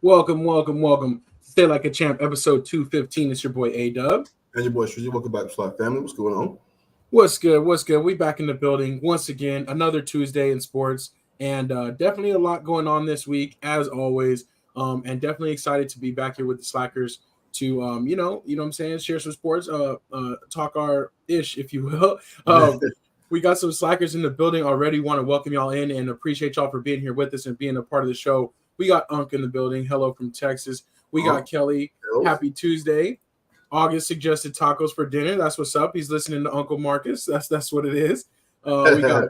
Welcome, welcome, welcome. Stay Like a Champ, episode 215. It's your boy A-Dub. And your boy Shrizzy. Welcome back to SLAC family. What's going on? What's good? What's good? We back in the building once again. Another Tuesday in sports, and definitely a lot going on this week, as always. And definitely excited to be back here with the Slackers to what I'm saying, share some sports, talk our ish, if you will. We got some Slackers in the building already. Want to welcome y'all in and appreciate y'all for being here with us and being a part of the show. We got Unk in the building. Hello from Texas. We got Kelly. Hello. Happy Tuesday. August suggested tacos for dinner. That's what's up. He's listening to Uncle Marcus. That's what it is. We got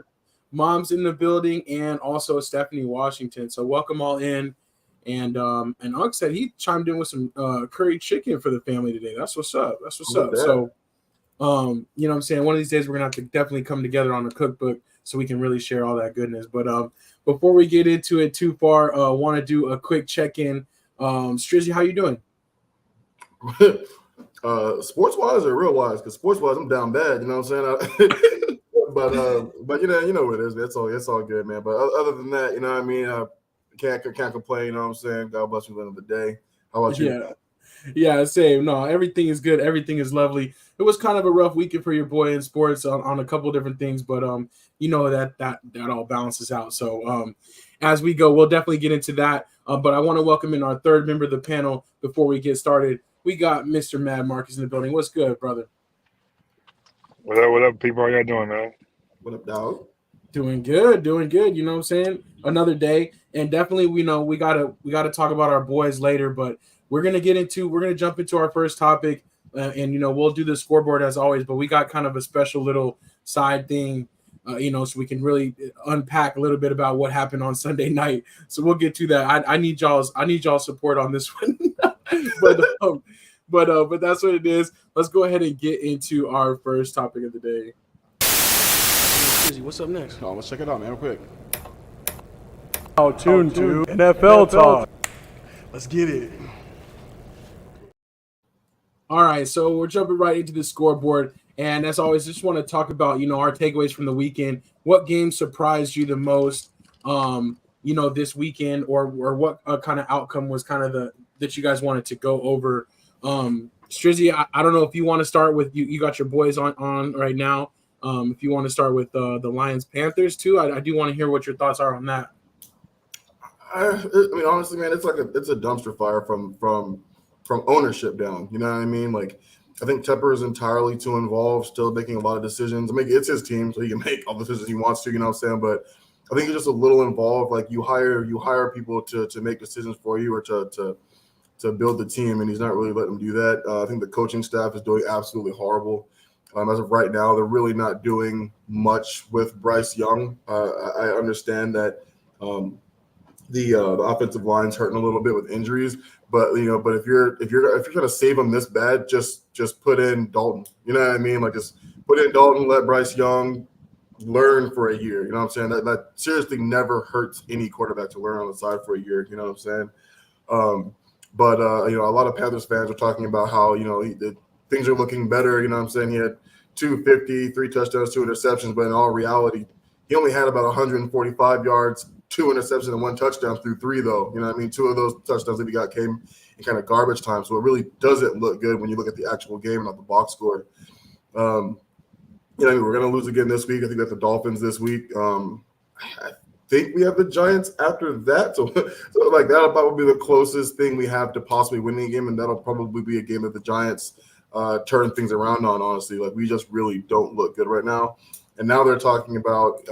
Mom's in the building and also Stephanie Washington. So welcome all in. And Unk said he chimed in with some curry chicken for the family today. That's what's up. That's what's up. So you know what I'm saying? One of these days we're gonna have to definitely come together on a cookbook so we can really share all that goodness. But before we get into it too far, want to do a quick check-in. Strizzy, how you doing? Sports wise or real wise? Because sports wise, I'm down bad. You know what I'm saying? but you know what it is. It's all good, man. But other than that, you know what I mean. Can't complain. You know what I'm saying? God bless you, end of the day. How about you? Yeah, same. No, everything is good. Everything is lovely. It was kind of a rough weekend for your boy in sports on a couple different things, but you know that all balances out. So as we go, we'll definitely get into that. But I want to welcome in our third member of the panel before we get started. We got Mr. Mad Marcus in the building. What's good, brother? What up, people? How y'all doing, man? What up, dog? Doing good. You know what I'm saying? Another day, and definitely we gotta talk about our boys later, but we're gonna jump into our first topic, and we'll do the scoreboard as always, but we got kind of a special little side thing, so we can really unpack a little bit about what happened on Sunday night. So we'll get to that. I need y'all's support on this one, but that's what it is. Let's go ahead and get into our first topic of the day. What's up next? Oh, let's check it out, man, real quick. Tuned to NFL talk. Let's get it. All right, so we're jumping right into the scoreboard, and as always, just want to talk about our takeaways from the weekend. What game surprised you the most? This weekend, or what kind of outcome was kind of that you guys wanted to go over? Strizzy, I don't know if you want to start with you got your boys on right now. If you want to start with the Lions Panthers too, I do want to hear what your thoughts are on that. I mean, honestly, man, it's a dumpster fire from ownership down. You know what I mean? Like, I think Tepper is entirely too involved, still making a lot of decisions. I mean, it's his team, so he can make all the decisions he wants to. You know what I'm saying? But I think he's just a little involved. Like, you hire people to make decisions for you or to build the team, and he's not really letting them do that. I think the coaching staff is doing absolutely horrible. As of right now, they're really not doing much with Bryce Young. I understand that the offensive line's hurting a little bit with injuries, but if you're gonna save him this bad, just put in Dalton. You know what I mean? Like, just put in Dalton, let Bryce Young learn for a year. You know what I'm saying? That seriously never hurts any quarterback to learn on the side for a year. You know what I'm saying? But a lot of Panthers fans are talking about how things are looking better. You know what I'm saying? He had 250, 3 touchdowns, 2 interceptions, but in all reality, he only had about 145 yards, 2 interceptions, and 1 touchdown through 3, though. You know what I mean? 2 of those touchdowns that he got came in kind of garbage time. So it really doesn't look good when you look at the actual game and not the box score. We're going to lose again this week. I think we have the Dolphins this week. I think we have the Giants after that. So like, that'll probably be the closest thing we have to possibly winning a game, and that'll probably be a game that the Giants turn things around on, honestly. Like, we just really don't look good right now. And now they're talking about,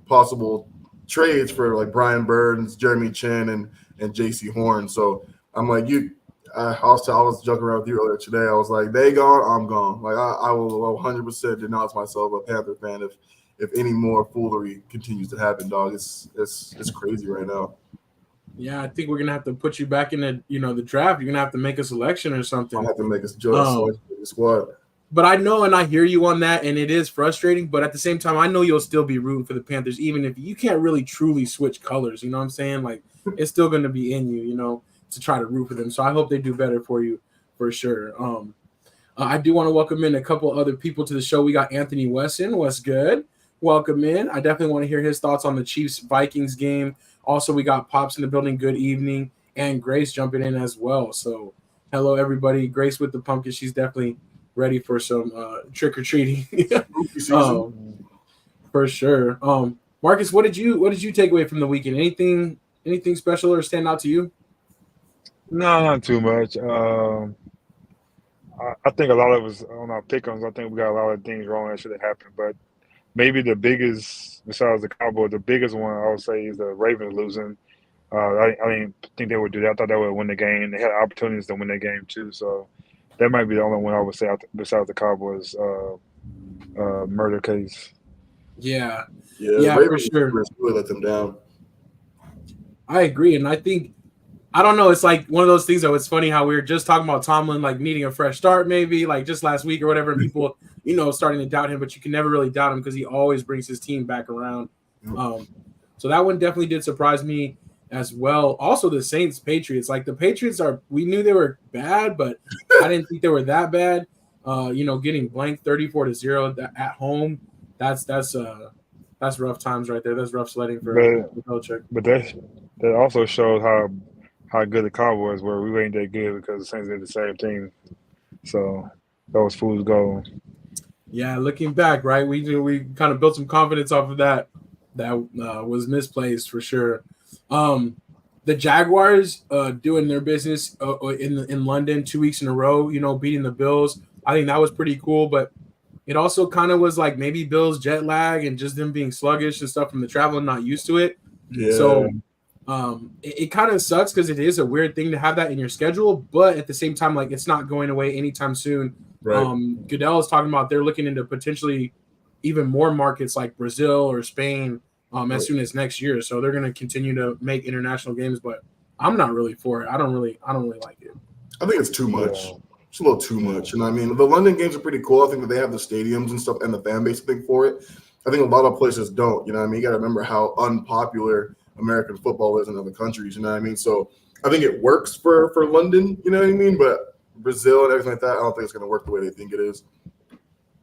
possible trades for, like, Brian Burns, Jeremy Chin, and J.C. Horn. So I'm like, I was joking around with you earlier today. I was like, they gone, I'm gone. Like, I will 100% denounce myself a Panther fan if any more foolery continues to happen, dog. It's crazy right now. Yeah, I think we're gonna have to put you back in the draft. You're gonna have to make a selection or something. I'll have to make a the squad. But I know, and I hear you on that, and it is frustrating. But at the same time, I know you'll still be rooting for the Panthers, even if you can't really truly switch colors. You know what I'm saying? Like, it's still gonna be in you, to try to root for them. So I hope they do better for you, for sure. I do want to welcome in a couple other people to the show. We got Anthony Wesson. What's good? Welcome in. I definitely want to hear his thoughts on the Chiefs-Vikings game. Also, we got Pops in the building. Good evening, and Grace jumping in as well. So, hello everybody. Grace with the pumpkin. She's definitely ready for some trick or treating. For sure. Marcus, what did you take away from the weekend? Anything special or stand out to you? No, not too much. I think a lot of us on our pick-ems, I think we got a lot of things wrong that should have happened. But maybe the biggest, besides the Cowboys, the biggest one I would say is the Ravens losing. I didn't think they would do that. I thought they would win the game. They had opportunities to win the game too. So that might be the only one I would say besides the Cowboys murder case. Yeah, for Ravens sure. really let them down. I agree, and I think I don't know. It's like one of those things. Though it's funny how we were just talking about Tomlin like needing a fresh start, maybe like just last week or whatever, and people starting to doubt him. But you can never really doubt him because he always brings his team back around. So that one definitely did surprise me as well. Also, the Saints Patriots. Like the Patriots we knew they were bad, but I didn't think they were that bad. Getting blanked 34-0 at home. That's rough times right there. That's rough sledding for Belichick. But that also shows how good the Cowboys were. We ain't that good because the Saints did the same thing. So that was fool's gold. Yeah, looking back, right? We kind of built some confidence off of that. That was misplaced for sure. The Jaguars doing their business in London 2 weeks in a row. Beating the Bills. I think that was pretty cool, but it also kind of was like maybe Bills jet lag and just them being sluggish and stuff from the travel and not used to it. Yeah. So it kind of sucks because it is a weird thing to have that in your schedule, but at the same time, like it's not going away anytime soon. Right. Goodell is talking about they're looking into potentially even more markets like Brazil or Spain as soon as next year. So they're going to continue to make international games, but I'm not really for it. I don't really like it. I think it's too much. It's a little too much. And I mean, the London games are pretty cool. I think that they have the stadiums and stuff and the fan base thing for it. I think a lot of places don't. You got to remember how unpopular American football is in other countries. So I think it works for London. But Brazil and everything like that, I don't think it's going to work the way they think it is.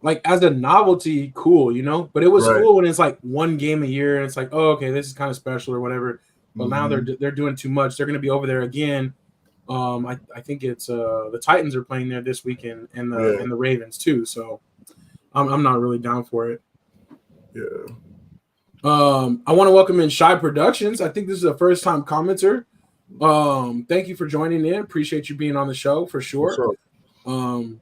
Like as a novelty, cool, but it was cool when it's like one game a year and it's like, oh, okay, this is kind of special or whatever. But now they're doing too much. They're going to be over there again. I think it's the Titans are playing there this weekend and the Ravens too. So I'm not really down for it. Yeah. I want to welcome in Shy Productions. I think this is a first time commenter. Thank you for joining in. Appreciate you being on the show for sure. And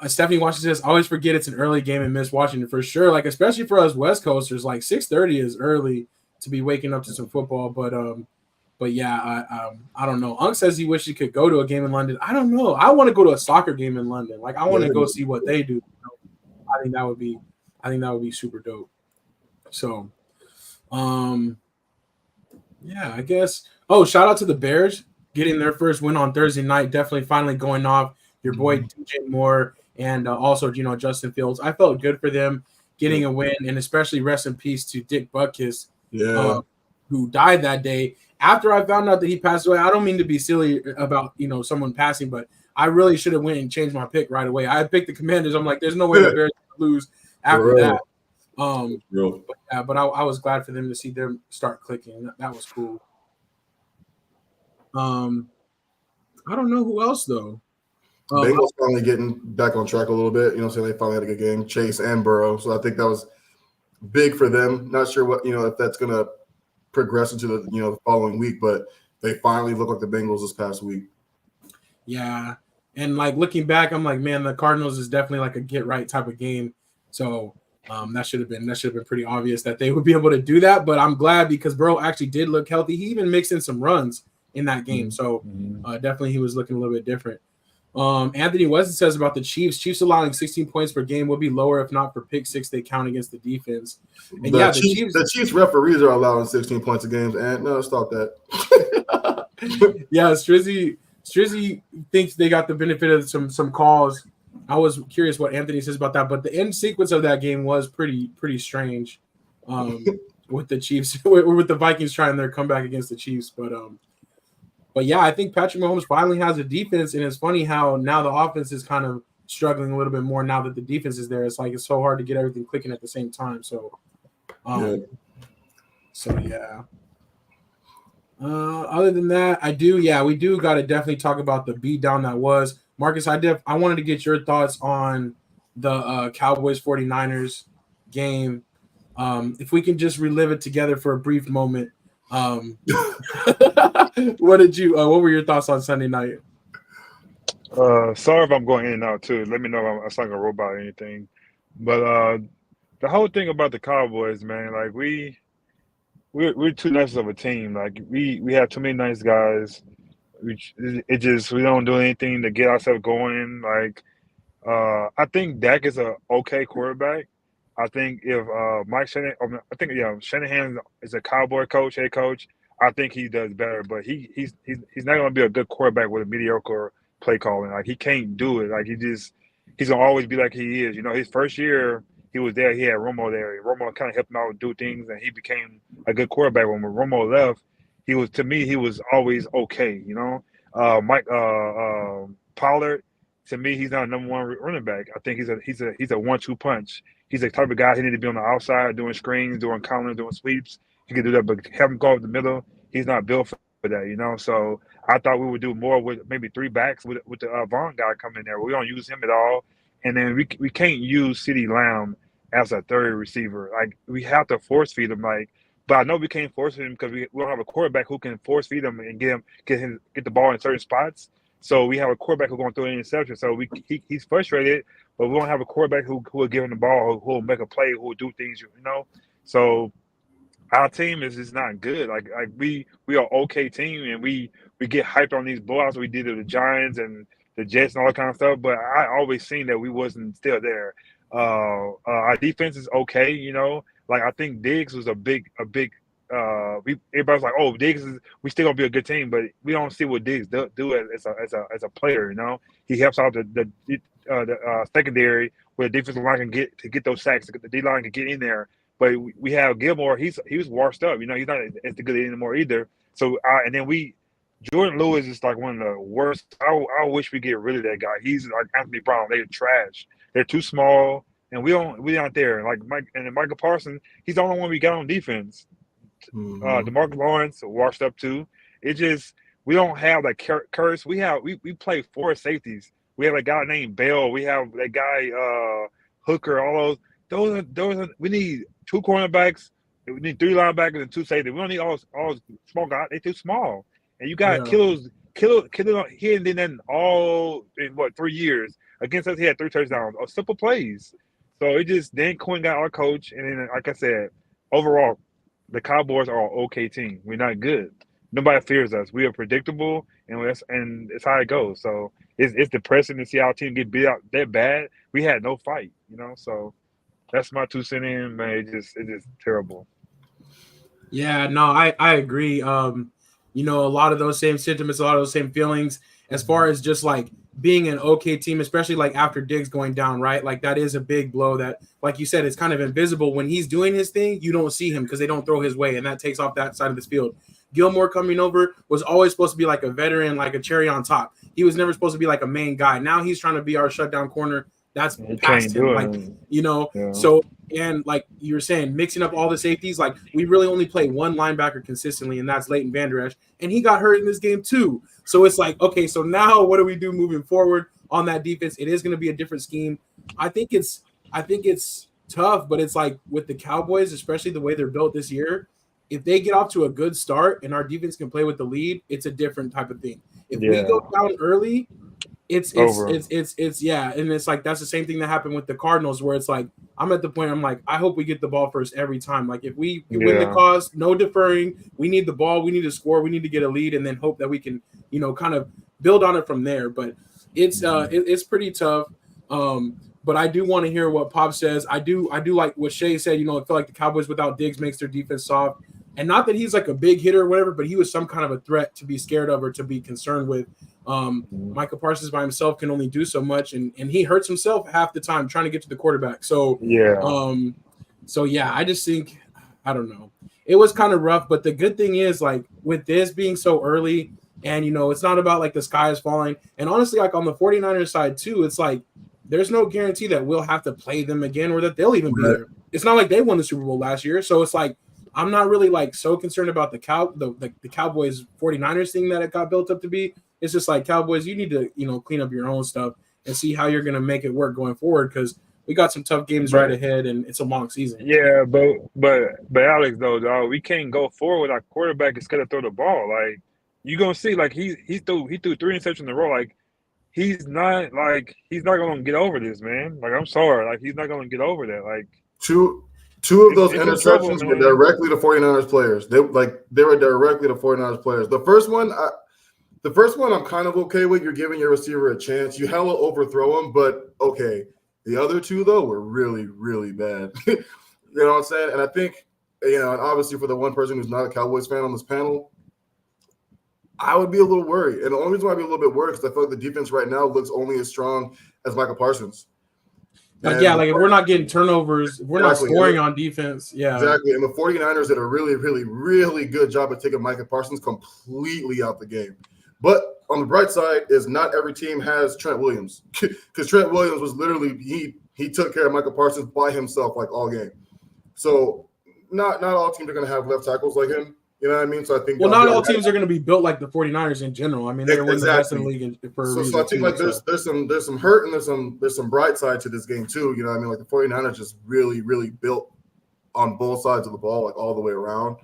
Stephanie Washington says, I always forget it's an early game and miss Washington for sure. Like, especially for us West Coasters, like 6:30 is early to be waking up to some football. But yeah, I don't know. Unc says he wishes he could go to a game in London. I don't know. I want to go to a soccer game in London. Like, I want to go see what they do. I think that would be super dope. So, yeah, I guess. Oh, shout out to the Bears getting their first win on Thursday night. Definitely finally going off. Your boy DJ Moore and also Justin Fields. I felt good for them getting a win, and especially rest in peace to Dick Butkus, who died that day. After I found out that he passed away, I don't mean to be silly about someone passing, but I really should have went and changed my pick right away. I had picked the Commanders. I'm like, there's no way the Bears could lose after that. But I was glad for them to see them start clicking. That was cool. I don't know who else though. Bengals finally getting back on track a little bit. So they finally had a good game, Chase and Burrow. So I think that was big for them. Not sure what if that's going to progress into the following week, but they finally look like the Bengals this past week. Yeah, and like looking back, I'm like, man, the Cardinals is definitely like a get right type of game. So that should have been pretty obvious that they would be able to do that. But I'm glad because Burrow actually did look healthy. He even mixed in some runs in that game. So definitely he was looking a little bit different. Anthony Weston says about the Chiefs allowing 16 points per game would be lower if not for pick six they count against the defense. And the Chiefs referees are allowing 16 points a game. And no, stop that. Yeah, Strizzy thinks they got the benefit of some calls. I was curious what Anthony says about that, but the end sequence of that game was pretty strange with the Chiefs, with the Vikings trying their comeback against the Chiefs. But yeah, I think Patrick Mahomes finally has a defense, and it's funny how now the offense is kind of struggling a little bit more now that the defense is there. It's like it's so hard to get everything clicking at the same time. So, yeah. Other than that, we do got to definitely talk about the beatdown that was. Marcus, I wanted to get your thoughts on the Cowboys 49ers game. If we can just relive it together for a brief moment. What were your thoughts on Sunday night? Sorry if I'm going in and out too. Let me know if I sound like a robot or anything. But the whole thing about the Cowboys, man, like we're too nice of a team. Like we have too many nice guys. We don't do anything to get ourselves going. Like I think Dak is a okay quarterback. I think if Mike Shanahan, I think Shanahan is a Cowboy coach, head coach. I think he does better, but he's not going to be a good quarterback with a mediocre play calling. Like he can't do it. Like he's gonna always be like he is. You know, his first year he was there, he had Romo there. Romo kind of helped him out do things, and he became a good quarterback. When Romo left, he was always okay. You know, Mike Pollard. To me, he's not a number one running back. I think he's a 1-2 punch. He's the type of guy he need to be on the outside doing screens, doing counters, doing sweeps. He can do that, but have him go up the middle. He's not built for that, you know. So I thought we would do more with maybe 3 backs with the Vaughn guy coming in there. We don't use him at all, and then we can't use CeeDee Lamb as a third receiver. Like we have to force feed him. But I know we can't force feed him because we don't have a quarterback who can force feed him and get the ball in certain spots. So we have a quarterback who's going through an interception. So he's frustrated, but we don't have a quarterback who will give him the ball, who will make a play, who will do things, you know. So our team is just not good. Like we are an okay team, and we get hyped on these blowouts we did to the Giants and the Jets and all that kind of stuff. But I always seen that we wasn't still there. Our defense is okay, you know. Like I think Diggs was a big. Everybody's like, oh, we still gonna be a good team, but we don't see what Diggs do as a player. You know, he helps out the secondary where the defensive line can get those sacks. The D line can get in there, but we have Gilmore. He was washed up. You know, he's not as good anymore either. So and then Jordan Lewis is like one of the worst. I wish we get rid of that guy. He's like Anthony Brown. They're trash. They're too small, and we aren't there. Like Michael Parsons, he's the only one we got on defense. DeMarcus Lawrence washed up too. It just we don't have like curse. We play 4 safeties. We have a guy named Bell. We have that guy Hooker. All those are we need 2 cornerbacks. We need 3 linebackers and 2 safeties. We don't need all small guys. They're too small. And you got Kittle. He ain't did nothing all in 3 years against us. He had 3 touchdowns. Simple plays. So it just Dan Quinn got our coach, and then like I said, overall. The Cowboys are an okay team. We're not good. Nobody fears us. We are predictable, and it's how it goes. So it's depressing to see our team get beat out that bad. We had no fight, you know. So that's my 2 cents in, man. It's just terrible. Yeah, no, I agree. You know, a lot of those same sentiments, a lot of those same feelings, as far as just like being an okay team, especially like after Diggs going down, right? Like that is a big blow that, like you said, it's kind of invisible. When he's doing his thing, you don't see him because they don't throw his way, and that takes off that side of this field. Gilmore coming over was always supposed to be like a veteran, like a cherry on top. He was never supposed to be like a main guy. Now he's trying to be our shutdown corner. That's past him. Like, you know, so, and like you were saying, mixing up all the safeties, like we really only play 1 linebacker consistently, and that's Leighton Vander Esch, and he got hurt in this game too. So it's like, okay, so now what do we do moving forward on that defense? It is going to be a different scheme. I think it's tough, but it's like with the Cowboys, especially the way they're built this year, if they get off to a good start and our defense can play with the lead, it's a different type of thing. If we go down early, it's yeah, and it's like that's the same thing that happened with the Cardinals, where it's like I'm at the point I'm like, I hope we get the ball first every time. Like if we win the cause, no deferring. We need the ball, we need to score, we need to get a lead, and then hope that we can, you know, kind of build on it from there. But it's pretty tough. But I do want to hear what Pop says. I do like what Shay said. You know, I feel like the Cowboys without Diggs makes their defense soft. And not that he's like a big hitter or whatever, but he was some kind of a threat to be scared of or to be concerned with. Michael Parsons by himself can only do so much, and he hurts himself half the time trying to get to the quarterback. So I just think, I don't know. It was kind of rough, but the good thing is, like, with this being so early, and, you know, it's not about, like, the sky is falling. And honestly, like, on the 49ers side, too, it's like there's no guarantee that we'll have to play them again or that they'll even be there. It's not like they won the Super Bowl last year. So it's like, I'm not really like so concerned about the Cowboys 49ers thing that it got built up to be. It's just like Cowboys, you need to, clean up your own stuff and see how you're going to make it work going forward, because we got some tough games right ahead and it's a long season. Yeah, but Alex though, dog, we can't go forward with our quarterback instead of throw the ball. Like you gonna see, like he threw 3 interceptions in a row. Like he's not gonna get over this, man. Like I'm sorry, like he's not gonna get over that. Like two of those interceptions were directly to 49ers players. They were directly to 49ers players. The first one I'm kind of okay with. You're giving your receiver a chance. You hella overthrow him, but okay. The other two, though, were really, really bad. You know what I'm saying? And I think, and obviously for the one person who's not a Cowboys fan on this panel, I would be a little worried. And the only reason why I'd be a little bit worried is because I feel like the defense right now looks only as strong as Michael Parsons. Like if we're not getting turnovers, if we're not scoring on defense, Exactly. And the 49ers did a really, really, really good job of taking Michael Parsons completely out the game. But on the bright side is not every team has Trent Williams, because Trent Williams was literally he took care of Michael Parsons by himself like all game. So not all teams are going to have left tackles like him. You know what I mean? So I think not all teams are going to be built like the 49ers in general. I mean, they're one of the best in the league for a reason. So I think like there's some hurt and there's some bright side to this game too. You know what I mean? Like the 49ers just really, really built on both sides of the ball, like all the way around.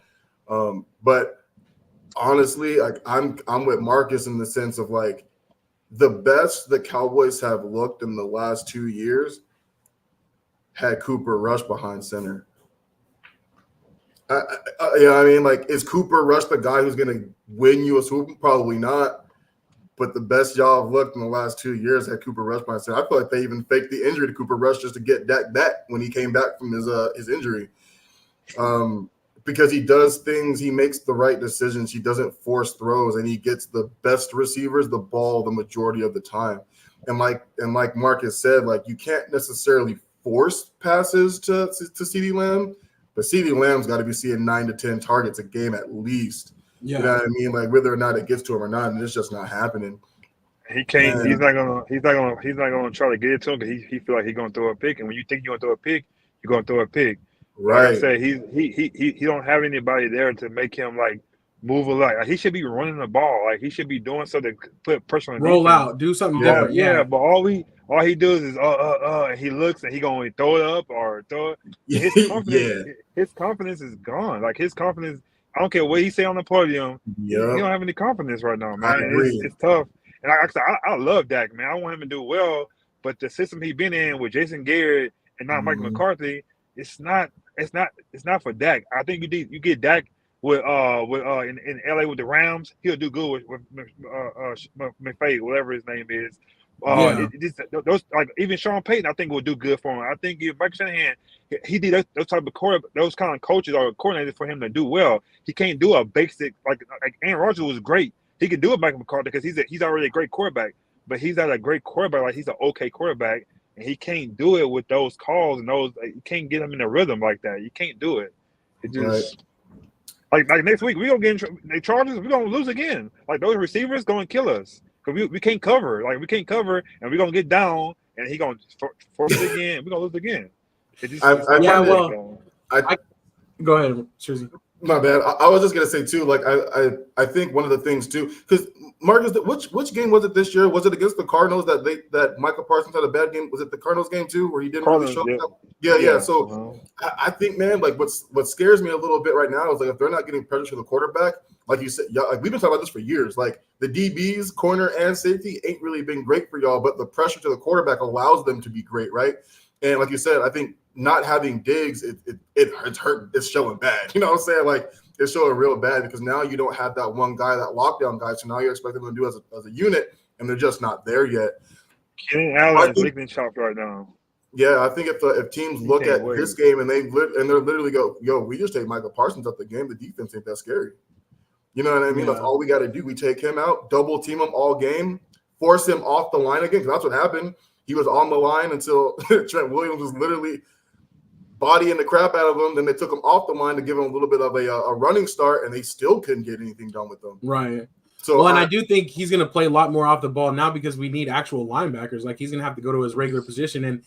But honestly, like I'm with Marcus in the sense of like the best the Cowboys have looked in the last 2 years had Cooper Rush behind center. I mean, like, is Cooper Rush the guy who's going to win you a Super Bowl? Probably not. But the best y'all have looked in the last 2 years had Cooper Rush behind center. I feel like they even faked the injury to Cooper Rush just to get Dak back when he came back from his injury. Because he does things, he makes the right decisions, he doesn't force throws, and he gets the best receivers the ball the majority of the time. And like Marcus said, like you can't necessarily force passes to CeeDee Lamb, but CeeDee Lamb's got to be seeing 9 to 10 targets a game at least. Yeah. You know what I mean? Like whether or not it gets to him or not, and it's just not happening. He can't. And he's not gonna try to get it to him because he feel like he's gonna throw a pick. And when you think you're gonna throw a pick, you're gonna throw a pick. Right. Like I said, he don't have anybody there to make him like move a lot. Like, he should be running the ball. Like he should be doing something to put pressure on the roll defense. Out, do something different. Yeah. But all he does is and he looks and he gonna throw it up or throw it. His confidence is gone. Like his confidence, I don't care what he say on the podium. He don't have any confidence right now, man. It's tough. And I love Dak, man. I want him to do well, but the system he been in with Jason Garrett and not Mike McCarthy, it's not for Dak. I think you get Dak with in LA with the Rams, he'll do good with McFay, whatever his name is. Those like even Sean Payton, I think will do good for him. I think if Mike Shanahan, he did those type of those kind of coaches or coordinators for him to do well. He can't do a basic like Aaron Rodgers was great. He can do it, Mike McCarthy, because he's already a great quarterback. But he's not a great quarterback. Like he's an okay quarterback, and he can't do it with those calls and those. Like, you can't get him in a rhythm like that. You can't do it. It just like next week we gonna get in the Chargers. We're gonna lose again. Like those receivers gonna kill us because we can't cover. Like we can't cover, and we're gonna get down, and he gonna force it again. We're gonna lose again. Go ahead, Susie. My bad. I was just gonna say too. Like I think one of the things too, because Marcus, which game was it this year? Was it against the Cardinals that Michael Parsons had a bad game? Was it the Cardinals game too, where he didn't really show up? Yeah. So I think, man, like what scares me a little bit right now is like if they're not getting pressure to the quarterback, like you said, like we've been talking about this for years. Like the DBs, corner and safety, ain't really been great for y'all, but the pressure to the quarterback allows them to be great, right? And like you said, I think not having Diggs, it's hurt. It's showing bad. You know what I'm saying? Like it's showing real bad because now you don't have that one guy, that lockdown guy. So now you're expecting them to do as a unit, and they're just not there yet. Kenny Allen is licking chopped right now. Yeah, I think if teams look at this game and they're literally go, yo, we just take Michael Parsons out the game, the defense ain't that scary. You know what I mean? Yeah. That's all we got to do. We take him out, double team him all game, force him off the line again, because that's what happened. He was on the line until Trent Williams was literally bodying the crap out of him. Then they took him off the line to give him a little bit of a running start, and they still couldn't get anything done with them. Right. So, and I do think he's going to play a lot more off the ball now because we need actual linebackers. Like he's going to have to go to his regular position, and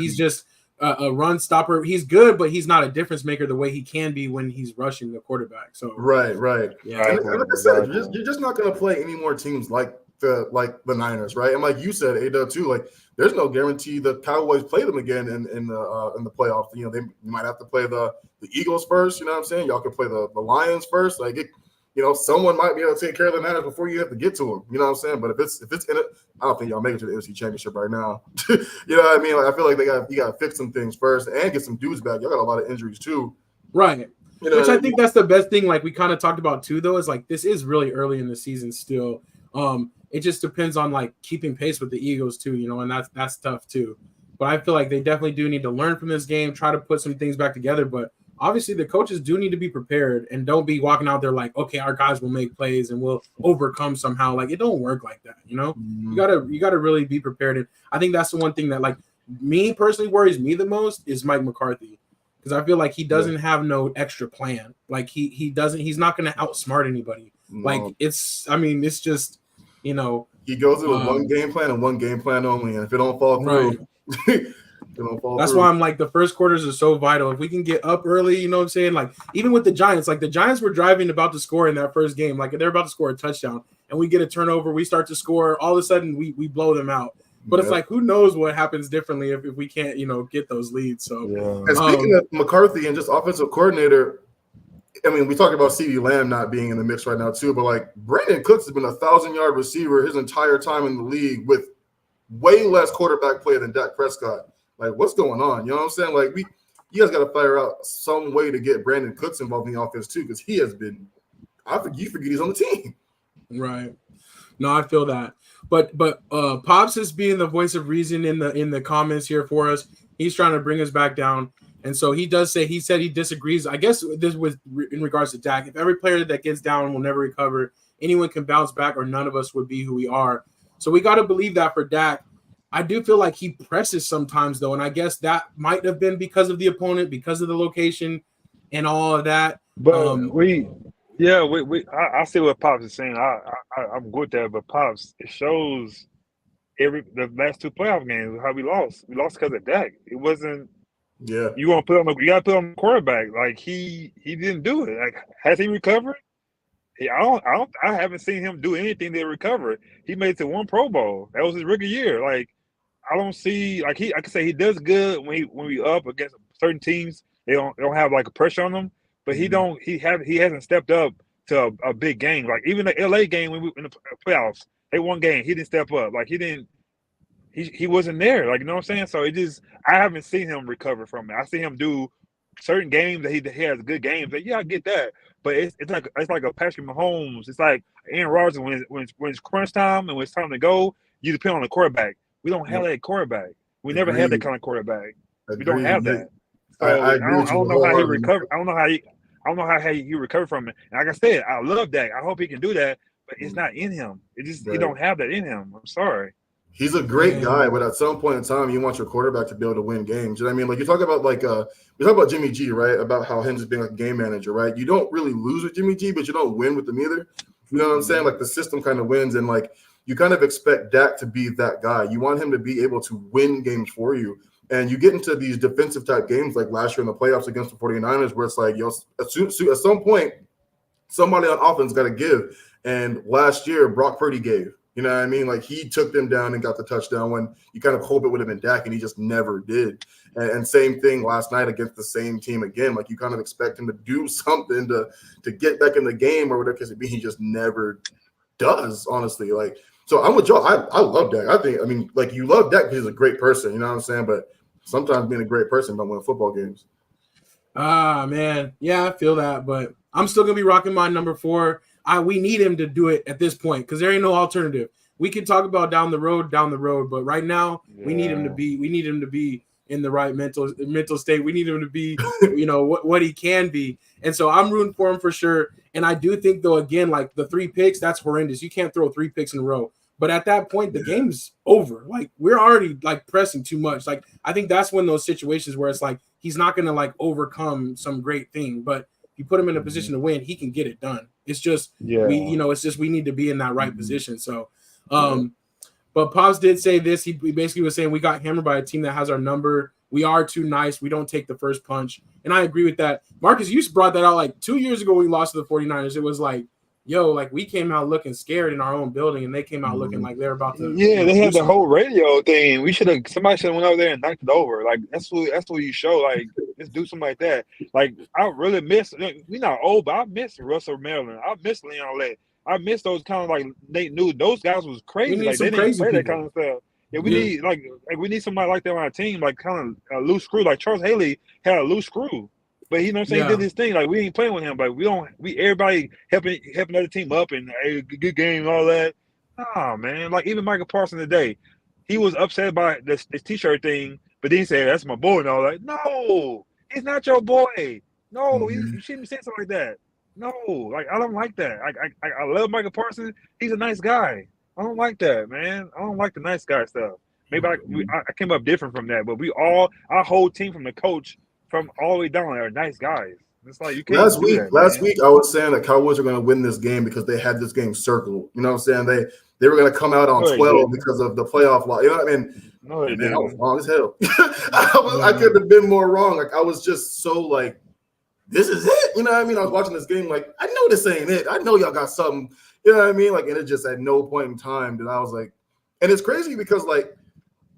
he's just a run stopper. He's good, but he's not a difference maker the way he can be when he's rushing the quarterback. So right. Yeah. And like I said, you're just not going to play any more teams like the Niners, right? And like you said, A-Dub too, like there's no guarantee the Cowboys play them again in the playoffs. You know, they might have to play the Eagles first. You know what I'm saying? Y'all could play the Lions first. Like someone might be able to take care of the Niners before you have to get to them. You know what I'm saying? But if it's in it, I don't think y'all make it to the NFC Championship right now. You know what I mean? Like I feel like you got to fix some things first and get some dudes back. Y'all got a lot of injuries too. Right. Which I think that's the best thing. Like we kind of talked about too, though, is like this is really early in the season still. It just depends on like keeping pace with the Eagles too, and that's tough too. But I feel like they definitely do need to learn from this game, try to put some things back together. But obviously the coaches do need to be prepared and don't be walking out there like, okay, our guys will make plays and we'll overcome somehow. Like it don't work like that, Mm-hmm. You gotta really be prepared. And I think that's the one thing that like me personally worries me the most is Mike McCarthy. Because I feel like he doesn't have no extra plan. Like he's not gonna outsmart anybody. No. Like it's just he goes with one game plan and one game plan only, and if it don't fall through, That's why I'm like the first quarters are so vital. If we can get up early, you know what I'm saying? Like even with the Giants, like the Giants were driving about to score in that first game, like they're about to score a touchdown, and we get a turnover, we start to score, all of a sudden we blow them out. But it's like who knows what happens differently if we can't, get those leads. So And speaking of McCarthy and just offensive coordinator, I mean, we talked about CeeDee Lamb not being in the mix right now too, but like Brandon Cooks has been a 1,000-yard receiver his entire time in the league with way less quarterback play than Dak Prescott. Like, what's going on? You know what I'm saying? Like, you guys got to figure out some way to get Brandon Cooks involved in the offense too, because he has been. You forget he's on the team. Right. No, I feel that. But Pops is being the voice of reason in the comments here for us. He's trying to bring us back down. And so he said he disagrees. I guess this was in regards to Dak. If every player that gets down will never recover, anyone can bounce back or none of us would be who we are. So we got to believe that for Dak. I do feel like he presses sometimes though. And I guess that might have been because of the opponent, because of the location and all of that. But I see what Pops is saying. I'm good with that. But Pops, it shows the last two playoff games how we lost. We lost because of Dak. It wasn't. Yeah, you got to put on the quarterback. Like he didn't do it. Like has he recovered? I haven't seen him do anything to recover. He made it to one Pro Bowl. That was his rookie year. Like I don't see like I can say he does good when we up against certain teams. They don't have like a pressure on them. But he hasn't stepped up to a big game. Like even the LA game when we in the playoffs, they won game. He didn't step up. Like he wasn't there. Like you know what I'm saying? So I haven't seen him recover from it. I see him do certain games that he has good games. Like, yeah, I get that. But it's like a Patrick Mahomes. It's like Aaron Rodgers when it's crunch time and when it's time to go, you depend on the quarterback. We don't have that quarterback. We never had that kind of quarterback. We don't have that. So I don't know how he recovered. I don't know how he recovered from it. And like I said, I love that. I hope he can do that, but it's not in him. He don't have that in him. I'm sorry. He's a great guy, but at some point in time, you want your quarterback to be able to win games. You know what I mean? Like you talk about we talk about Jimmy G, right? About how him just being a game manager, right? You don't really lose with Jimmy G, but you don't win with him either. You know what I'm saying? Like the system kind of wins, and like you kind of expect Dak to be that guy. You want him to be able to win games for you. And you get into these defensive type games like last year in the playoffs against the 49ers where it's like, at some point, somebody on offense got to give. And last year, Brock Purdy gave. You know what I mean? Like he took them down and got the touchdown when you kind of hope it would have been Dak, and he just never did. And same thing last night against the same team again. Like you kind of expect him to do something to get back in the game or whatever it be. He just never does, honestly. Like, so I'm with Joe. I love Dak. Like you love Dak because he's a great person. You know what I'm saying? But sometimes being a great person don't win football games. Man. Yeah, I feel that. But I'm still going to be rocking my number 4. We need him to do it at this point because there ain't no alternative. We can talk about down the road, but right now we need him to be in the right mental state. We need him to be, what he can be. And so I'm rooting for him for sure. And I do think though, again, like the 3 picks, that's horrendous. You can't throw 3 picks in a row. But at that point, the game's over. Like we're already like pressing too much. Like I think that's when those situations where it's like he's not going to like overcome some great thing, but you put him in a position to win, he can get it done. It's just we need to be in that right position. So, but Pops did say this. He basically was saying we got hammered by a team that has our number. we are too nice. We don't take the first punch. And I agree with that. Marcus, you brought that out like 2 years ago when we lost to the 49ers. It was like, yo, like we came out looking scared in our own building, and they came out looking like they're about to. Yeah, they had the whole radio thing. Somebody should have went over there and knocked it over. Like that's what you show. Like let's do something like that. Like I really miss. We're not old, but I miss Russell Maryland. I miss Leon Lett. I miss those kind of like Nate New. Those guys was crazy. Like they didn't play that kind of stuff. Yeah, we need somebody like that on our team, like kind of a loose screw. Like Charles Haley had a loose screw. But you know what I'm saying? He did this thing. Like, we ain't playing with him. But everybody helping other team up and hey, good game and all that. Nah, man. Like, even Michael Parsons today, he was upset by this T-shirt thing, but then he said, that's my boy and all that. No, he's not your boy. No, you shouldn't be saying something like that. No, like, I don't like that. I love Michael Parsons. He's a nice guy. I don't like that, man. I don't like the nice guy stuff. Maybe I came up different from that, but our whole team from the coach from all the way down are nice guys. It's like you can't. Last week I was saying that Cowboys are going to win this game because they had this game circled. You know what I'm saying? They were going to come out on 12 because of the playoff law. You know what I mean? No, man, I was wrong as hell. I couldn't have been more wrong. Like I was just so like, this is it. You know what I mean? I was watching this game like, I know this ain't it. I know y'all got something. You know what I mean? Like, and it just at no point in time that I was like, and it's crazy because like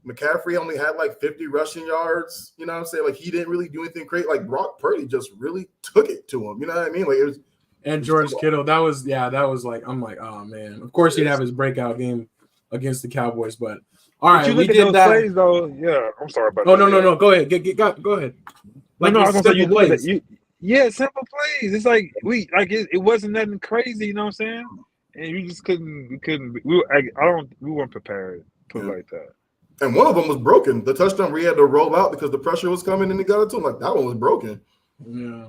McCaffrey only had like 50 rushing yards. You know what I'm saying? Like he didn't really do anything great. Like Brock Purdy just really took it to him. You know what I mean? Like it was. And George Kittle, that was like, I'm like, oh man. Of course he'd have his breakout game against the Cowboys, but all right, we did that. Plays, though, yeah, I'm sorry about that. No. Go ahead. Go ahead. Like no, I was gonna say you look at it. Yeah, simple plays. It's like it wasn't nothing crazy. You know what I'm saying? And you just couldn't. We weren't prepared. Put it like that. And one of them was broken. The touchdown where he had to roll out because the pressure was coming and he got it to him. Like that one was broken. Yeah.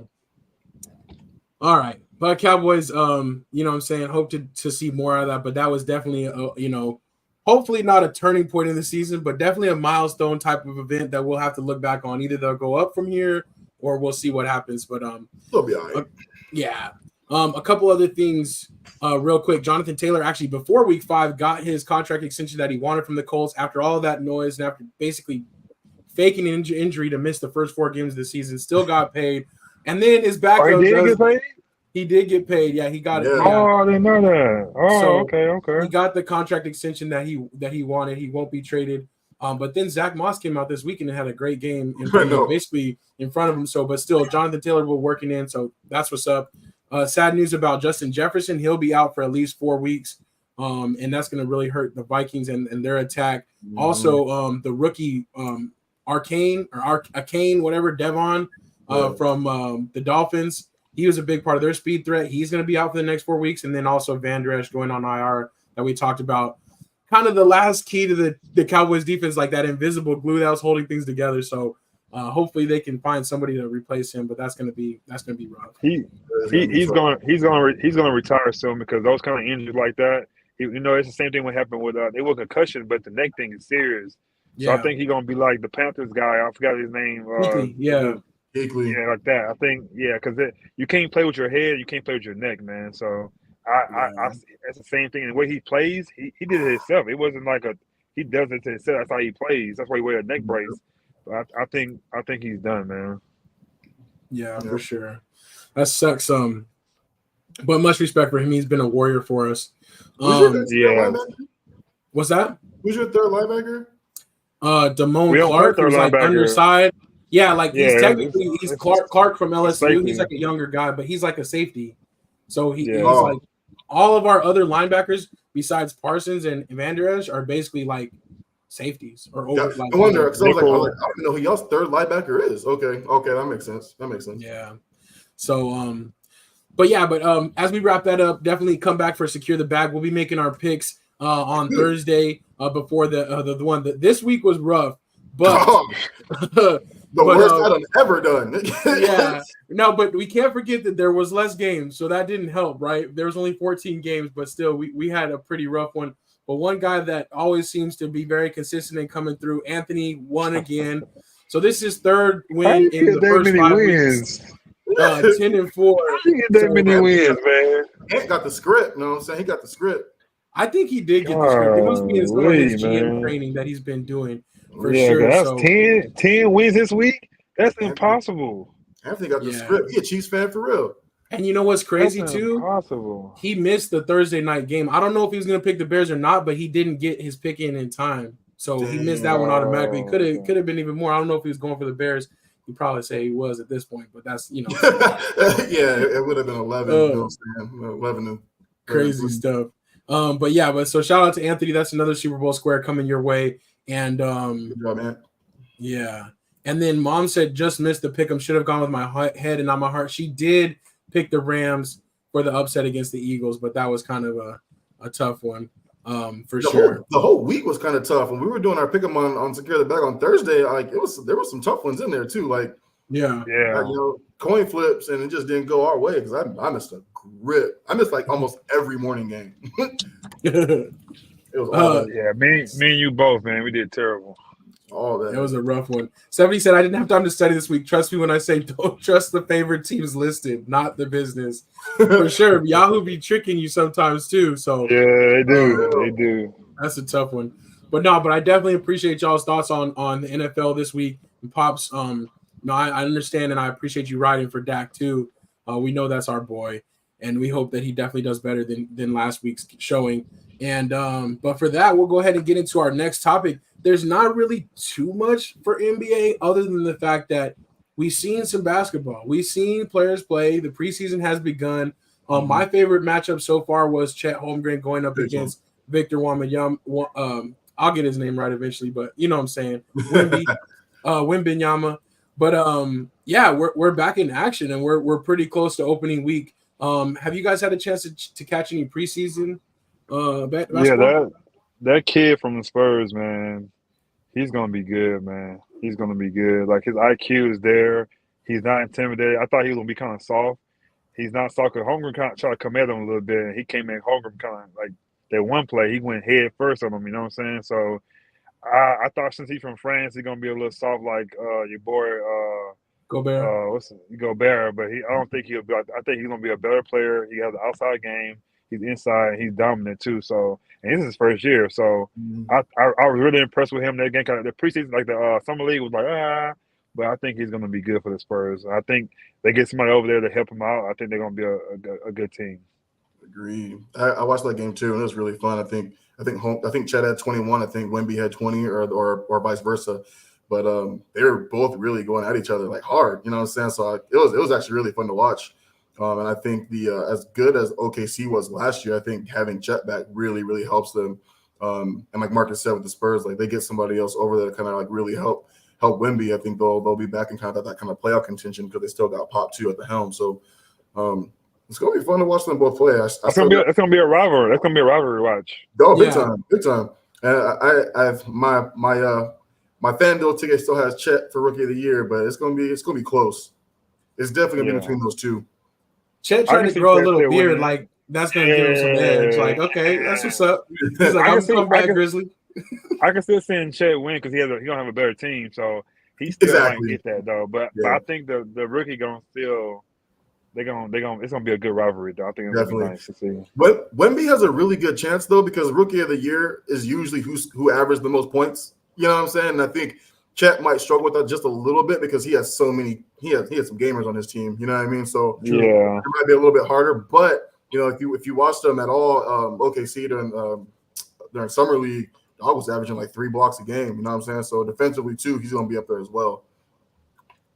All right. But Cowboys, you know what I'm saying, hope to see more out of that. But that was definitely, hopefully not a turning point in the season, but definitely a milestone type of event that we'll have to look back on. Either they'll go up from here or we'll see what happens. But they'll be all right. Yeah. A couple other things real quick. Jonathan Taylor actually before week 5 got his contract extension that he wanted from the Colts after all that noise and after basically faking an injury to miss the first 4 games of the season, still got paid. And then his backup he did get paid. Yeah, he got it. Yeah. Oh, I didn't know that. Oh, so okay. He got the contract extension that he wanted. He won't be traded. But then Zach Moss came out this weekend and had a great game basically in front of him. So, but still, Jonathan Taylor will working in. So that's what's up. Sad news about Justin Jefferson. He'll be out for at least 4 weeks. And that's going to really hurt the Vikings and their attack. Mm-hmm. Also, the rookie Arcane, whatever, Devon from the Dolphins. He was a big part of their speed threat. He's going to be out for the next 4 weeks. And then also Van Der Esch going on IR that we talked about. Kind of the last key to the Cowboys defense, like that invisible glue that was holding things together. So hopefully they can find somebody to replace him, but that's going to be rough. He's going to retire soon because those kind of injuries like that, it's the same thing what happened with they were concussion, but the neck thing is serious. So I think he's going to be like the Panthers guy. I forgot his name. Higley. Yeah, like that. I think, because you can't play with your head, you can't play with your neck, man. So I it's the same thing. And the way he plays, he did it himself. It wasn't like he does it to himself. That's how he plays. That's why he wears a neck brace. But I think he's done, man. Yeah, for sure. That sucks. But much respect for him. He's been a warrior for us. What's that? Who's your third linebacker? Damone Clark, who's like underside. Yeah, like he's Clark from LSU. Safety. He's like a younger guy, but he's like a safety. So he's like all of our other linebackers besides Parsons and Van Der Esch are basically like safeties or over. I wonder because I don't know who y'all's third linebacker is. Okay, that makes sense. Yeah. So but as we wrap that up, definitely come back for Secure the Bag. We'll be making our picks on Thursday before the one that this week was rough, but the worst I've ever done. Yeah. No, but we can't forget that there was less games, so that didn't help, right? There was only 14 games, but still we had a pretty rough one. But one guy that always seems to be very consistent in coming through, Anthony, won again. So this is third win in the first 5 wins. 10-4. That many wins, man. Ant got the script. You know what I'm saying? He got the script. I think he did get the script. It must be his GM training that he's been doing. for Yeah, sure. that's So 10 wins this week. That's impossible. Anthony got the Yeah. script. He a Chiefs fan for real. and you know what's crazy That's too? impossible. He missed the Thursday night game. I don't know if he was going to pick the Bears or not, but he didn't get his pick in time, so he missed that one automatically. Could have been even more. I don't know if he was going for the Bears. You probably say he was at this point, but that's Yeah, it would have been 11. You know what I'm saying? 11 and crazy stuff. But so shout out to Anthony. That's another Super Bowl square coming your way. And Good job, man. yeah. And then mom said just missed the pick 'em. Should have gone with my head and not my heart. She did pick the Rams for the upset against the Eagles, but that was kind of a tough one for sure. The whole week was kind of tough. When we were doing our pick 'em on Secure the Bag on Thursday, like there was some tough ones in there too. Like Yeah. Coin flips, and it just didn't go our way because I missed a grip. I missed like almost every morning game. It was all that. Yeah, me and you both, man. We did terrible. All that. It was a rough one. 70 said, I didn't have time to study this week. Trust me when I say don't trust the favorite teams listed, not the business. For sure. Yahoo be tricking you sometimes too. So Yeah, they do. They do. that's a tough one. But I definitely appreciate y'all's thoughts on the NFL this week. And Pops, I understand and I appreciate you riding for Dak too. We know that's our boy, and we hope that he definitely does better than last week's showing. And but for that, we'll go ahead and get into our next topic. There's not really too much for NBA other than the fact that we've seen some basketball. We've seen players play. The preseason has begun. My favorite matchup so far was Chet Holmgren going up against Victor Wembanyama. I'll get his name right eventually, but you know what I'm saying. Wembanyama. But we're back in action and we're pretty close to opening week. Have you guys had a chance to catch any preseason basketball? Yeah, that kid from the Spurs, man, he's gonna be good, man. He's gonna be good. Like his IQ is there. He's not intimidated. I thought he was gonna be kind of soft. He's not soft. Holmgren kind of tried to come at him a little bit, and he came in. Holmgren kind of like that one play. He went head first on him. You know what I'm saying? So I thought since he's from France, he's gonna be a little soft like your boy Gobert. Gobert, but I don't think he'll be. I think he's gonna be a better player. He has an outside game. He's inside. He's dominant too. So, and this is his first year. So, I was really impressed with him that game. Kind of the preseason, like the summer league, was like but I think he's gonna be good for the Spurs. I think they get somebody over there to help him out. I think they're gonna be a good team. Agreed. I watched that game too, and it was really fun. I think Chet had 21. I think Wemby had 20, or vice versa. But they were both really going at each other like hard. You know what I'm saying? So it was actually really fun to watch. And I think as good as OKC was last year, I think having Chet back really, really helps them. And like Marcus said with the Spurs, like they get somebody else over there to kind of like really help Wemby. I think they'll be back in kind of that kind of playoff contention because they still got Pop too at the helm. So it's gonna be fun to watch them both play. It's gonna be a rivalry. That's gonna be a rivalry watch. Oh, big time. And I've my FanDuel ticket still has Chet for Rookie of the Year, but it's gonna be close. It's definitely gonna be between those two. Chet trying to grow a little beard, like that's gonna give him some edge. Like, okay, that's what's up. He's like, I'm coming back, Grizzly. I can still see Chet win because he don't have a better team, so he still might get that though. But I think the rookie gonna still. It's gonna be a good rivalry though. I think it's gonna be nice to see. But Wemby has a really good chance though because Rookie of the Year is usually who averaged the most points. You know what I'm saying? And I think Chet might struggle with that just a little bit because he has so many. He had some gamers on his team. You know what I mean? So it might be a little bit harder. But if you watch them at all, OKC during summer league, Dog was averaging like 3 blocks a game. You know what I'm saying? So defensively too, he's gonna be up there as well.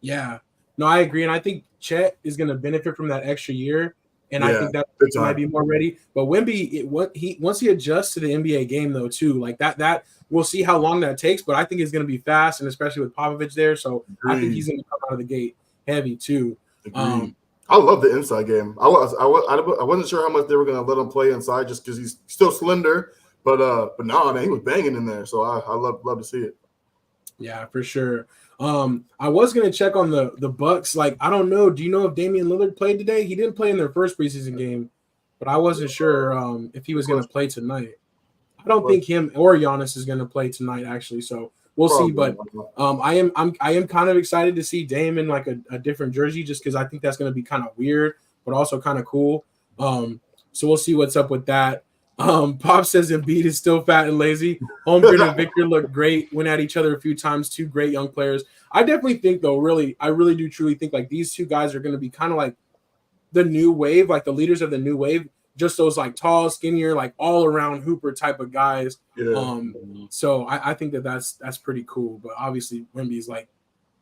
Yeah. No, I agree, and I think Chet is going to benefit from that extra year, and I think that he might be more ready. But Wemby, once he adjusts to the NBA game, though, too, like that we'll see how long that takes. But I think it's going to be fast, and especially with Popovich there, so I think he's going to come out of the gate heavy too. I love the inside game. I wasn't sure how much they were going to let him play inside, just because he's still slender. But no, man, he was banging in there, so I love to see it. Yeah, for sure. I was gonna check on the Bucks. Like, I don't know. Do you know if Damian Lillard played today? He didn't play in their first preseason game, but I wasn't sure if he was gonna play tonight. I don't think him or Giannis is gonna play tonight, actually. So we'll see. But I am kind of excited to see Dame in like a different jersey, just because I think that's gonna be kind of weird, but also kind of cool. So we'll see what's up with that. Pop says Embiid is still fat and lazy. Holmgren and Victor look great, went at each other a few times. Two great young players. I definitely think, though, I really do truly think like these two guys are going to be kind of like the new wave, like the leaders of the new wave. Just those like tall, skinnier, like all around hooper type of guys. Yeah. So I think that's pretty cool. But obviously, Wemby's like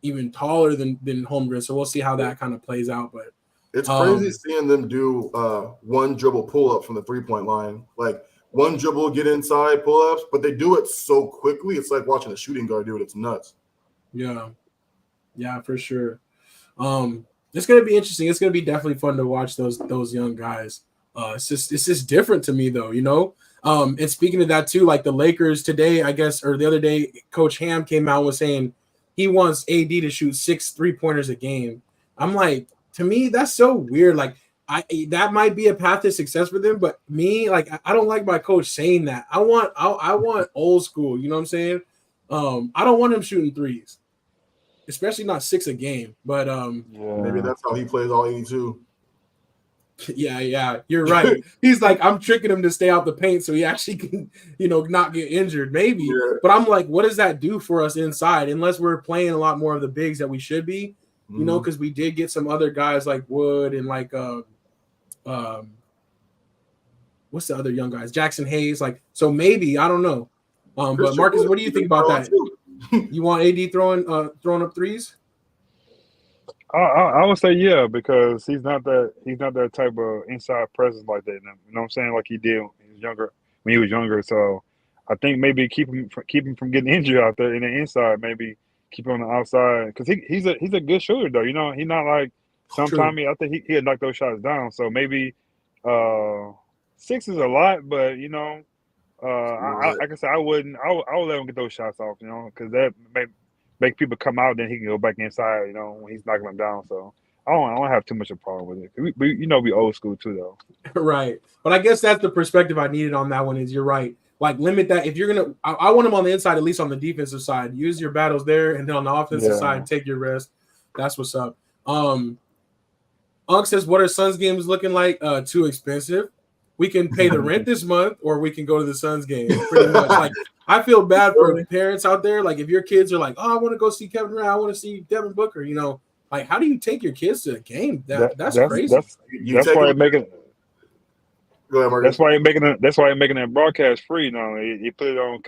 even taller than Holmgren, so we'll see how that kind of plays out. But it's crazy seeing them do one dribble pull up from the 3-point line, like one dribble get inside pull ups, but they do it so quickly. It's like watching a shooting guard do it. It's nuts. Yeah, for sure. It's gonna be interesting. It's gonna be definitely fun to watch those young guys. It's just different to me though, you know. And speaking of that too, like the Lakers today, I guess, or the other day, Coach Ham came out and was saying he wants AD to shoot 6 3-pointers a game. I'm like, to me, that's so weird. Like, that might be a path to success for them, but me, like, I don't like my coach saying that. I want old school. You know what I'm saying? I don't want him shooting threes, especially not 6 a game. But maybe that's how he plays all 82. Yeah, you're right. He's like, I'm tricking him to stay out the paint so he actually can, not get injured, maybe. Yeah. But I'm like, what does that do for us inside? Unless we're playing a lot more of the bigs that we should be, because we did get some other guys like Wood and like what's the other young guys? Jackson Hayes. Like, so maybe, I don't know. But Marcus, what do you think about that? You want AD throwing up threes? I would say yeah, because he's not that type of inside presence like that. You know what I'm saying? Like he did when he was younger. So I think maybe keep him from getting injured out there in the inside. Maybe keep him on the outside because he's a good shooter though. You know, he's not like sometimes I think he'd knock those shots down. So maybe 6 is a lot, but like I said, I would let him get those shots off. Because that may make people come out, then he can go back inside, when he's knocking them down. So I don't have too much of a problem with it. We old school too, though. Right. But I guess that's the perspective I needed on that one is you're right. Like limit that. If you're going to, I want him on the inside, at least on the defensive side. Use your battles there. And then on the offensive side, take your rest. That's what's up. Unk says, what are Suns games looking like? Too expensive. We can pay the rent this month or we can go to the Suns game. Pretty much. Like, I feel bad for parents out there. Like, if your kids are like, oh, I want to go see Kevin Durant, I want to see Devin Booker, like, how do you take your kids to a game? That's crazy. That's why you're making. Go ahead, Marcus. That's why you're making that broadcast free now. You put it on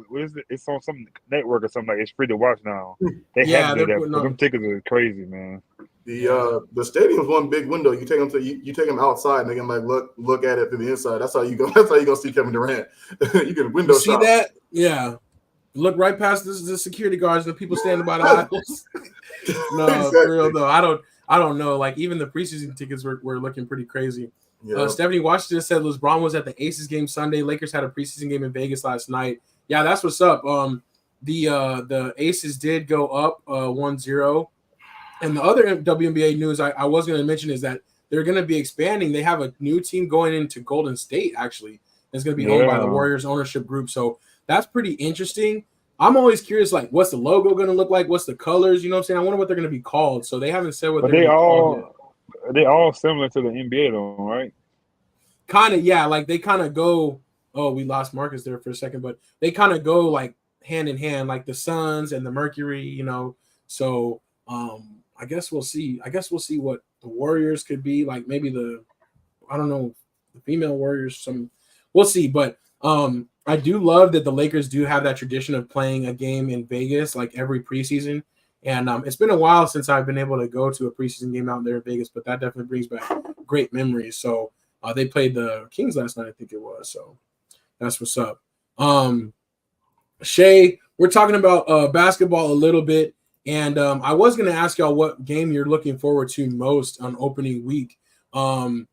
what is it? It's on some network or something like. It's free to watch now. They have to do that. Them tickets are crazy, man. The stadium's one big window. You take them outside and they can like look at it through the inside. That's how you go. That's how you gonna see Kevin Durant. You can window shop. See that? Yeah. Look right past the security guards and the people standing by the aisles. No, exactly. For real though. I don't know. Like even the preseason tickets were looking pretty crazy. Yeah. Stephanie Washington said LeBron was at the Aces game Sunday. Lakers had a preseason game in Vegas last night. Yeah, that's what's up. The Aces did go up 1-0. And the other WNBA news I was going to mention is that they're going to be expanding. They have a new team going into Golden State, actually. It's going to be owned by the Warriors ownership group. So that's pretty interesting. I'm always curious, like, what's the logo going to look like? What's the colors? You know what I'm saying? I wonder what they're going to be called. So they haven't said what they're called yet. They all similar to the NBA, though, right? Kind of, yeah. Like, they kind of go – oh, we lost Marcus there for a second. But they kind of go, like, hand in hand, like the Suns and the Mercury, So I guess we'll see. I guess we'll see what the Warriors could be like. Maybe the female Warriors. We'll see. But I do love that the Lakers do have that tradition of playing a game in Vegas like every preseason. And it's been a while since I've been able to go to a preseason game out there in Vegas, but that definitely brings back great memories. So they played the Kings last night, I think it was. So that's what's up. Shay, we're talking about basketball a little bit. And I was going to ask y'all what game you're looking forward to most on opening week. And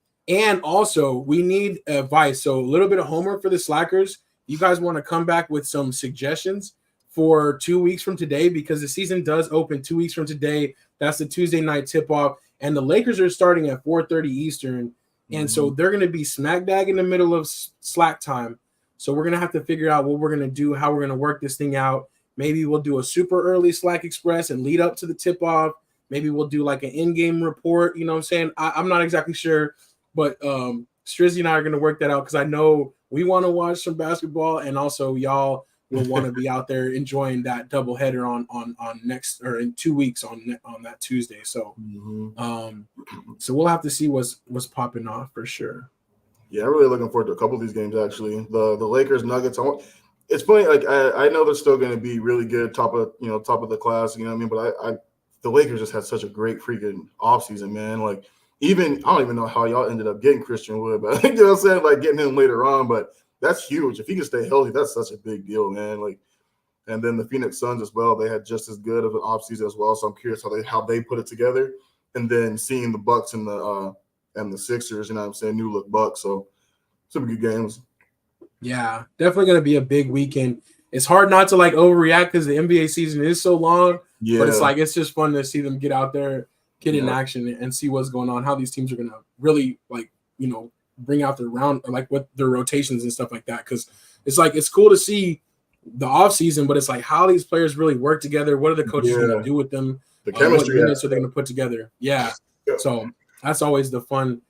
also, we need advice. So a little bit of homework for the Slackers. You guys want to come back with some suggestions for 2 weeks from today because the season does open 2 weeks from today. That's the Tuesday night tip-off. And the Lakers are starting at 4:30 Eastern. And so they're going to be smack dab in the middle of SLAC time. So we're going to have to figure out what we're going to do, how we're going to work this thing out. Maybe we'll do a super early SLAC Express and lead up to the tip-off. Maybe we'll do like an in-game report. You know what I'm saying? I'm not exactly sure. But Strizzy and I are going to work that out because I know we want to watch some basketball, and also y'all will want to be out there enjoying that doubleheader on next or in 2 weeks on that Tuesday. So, so we'll have to see what's popping off for sure. Yeah, I'm really looking forward to a couple of these games actually. The Lakers Nuggets. It's funny. Like I know they're still going to be really good, top of the class. You know what I mean? But the Lakers just had such a great freaking offseason, man. Like I don't even know how y'all ended up getting Christian Wood, but you know what I'm saying? Like getting him later on, but that's huge. If he can stay healthy, that's such a big deal, man. Like, and then the Phoenix Suns as well. They had just as good of an offseason as well. So I'm curious how they put it together. And then seeing the Bucks and the Sixers, you know what I'm saying, new look Bucks. So some good games. Yeah, definitely going to be a big weekend. It's hard not to like overreact because the NBA season is so long. Yeah. But it's just fun to see them get out there, get in action, and see what's going on, how these teams are going to really bring out their round, or like what their rotations and stuff like that. Because it's cool to see the off season, but it's like how these players really work together. What are the coaches going to do with them? The chemistry. What minutes are they going to put together? Yeah. So that's always the fun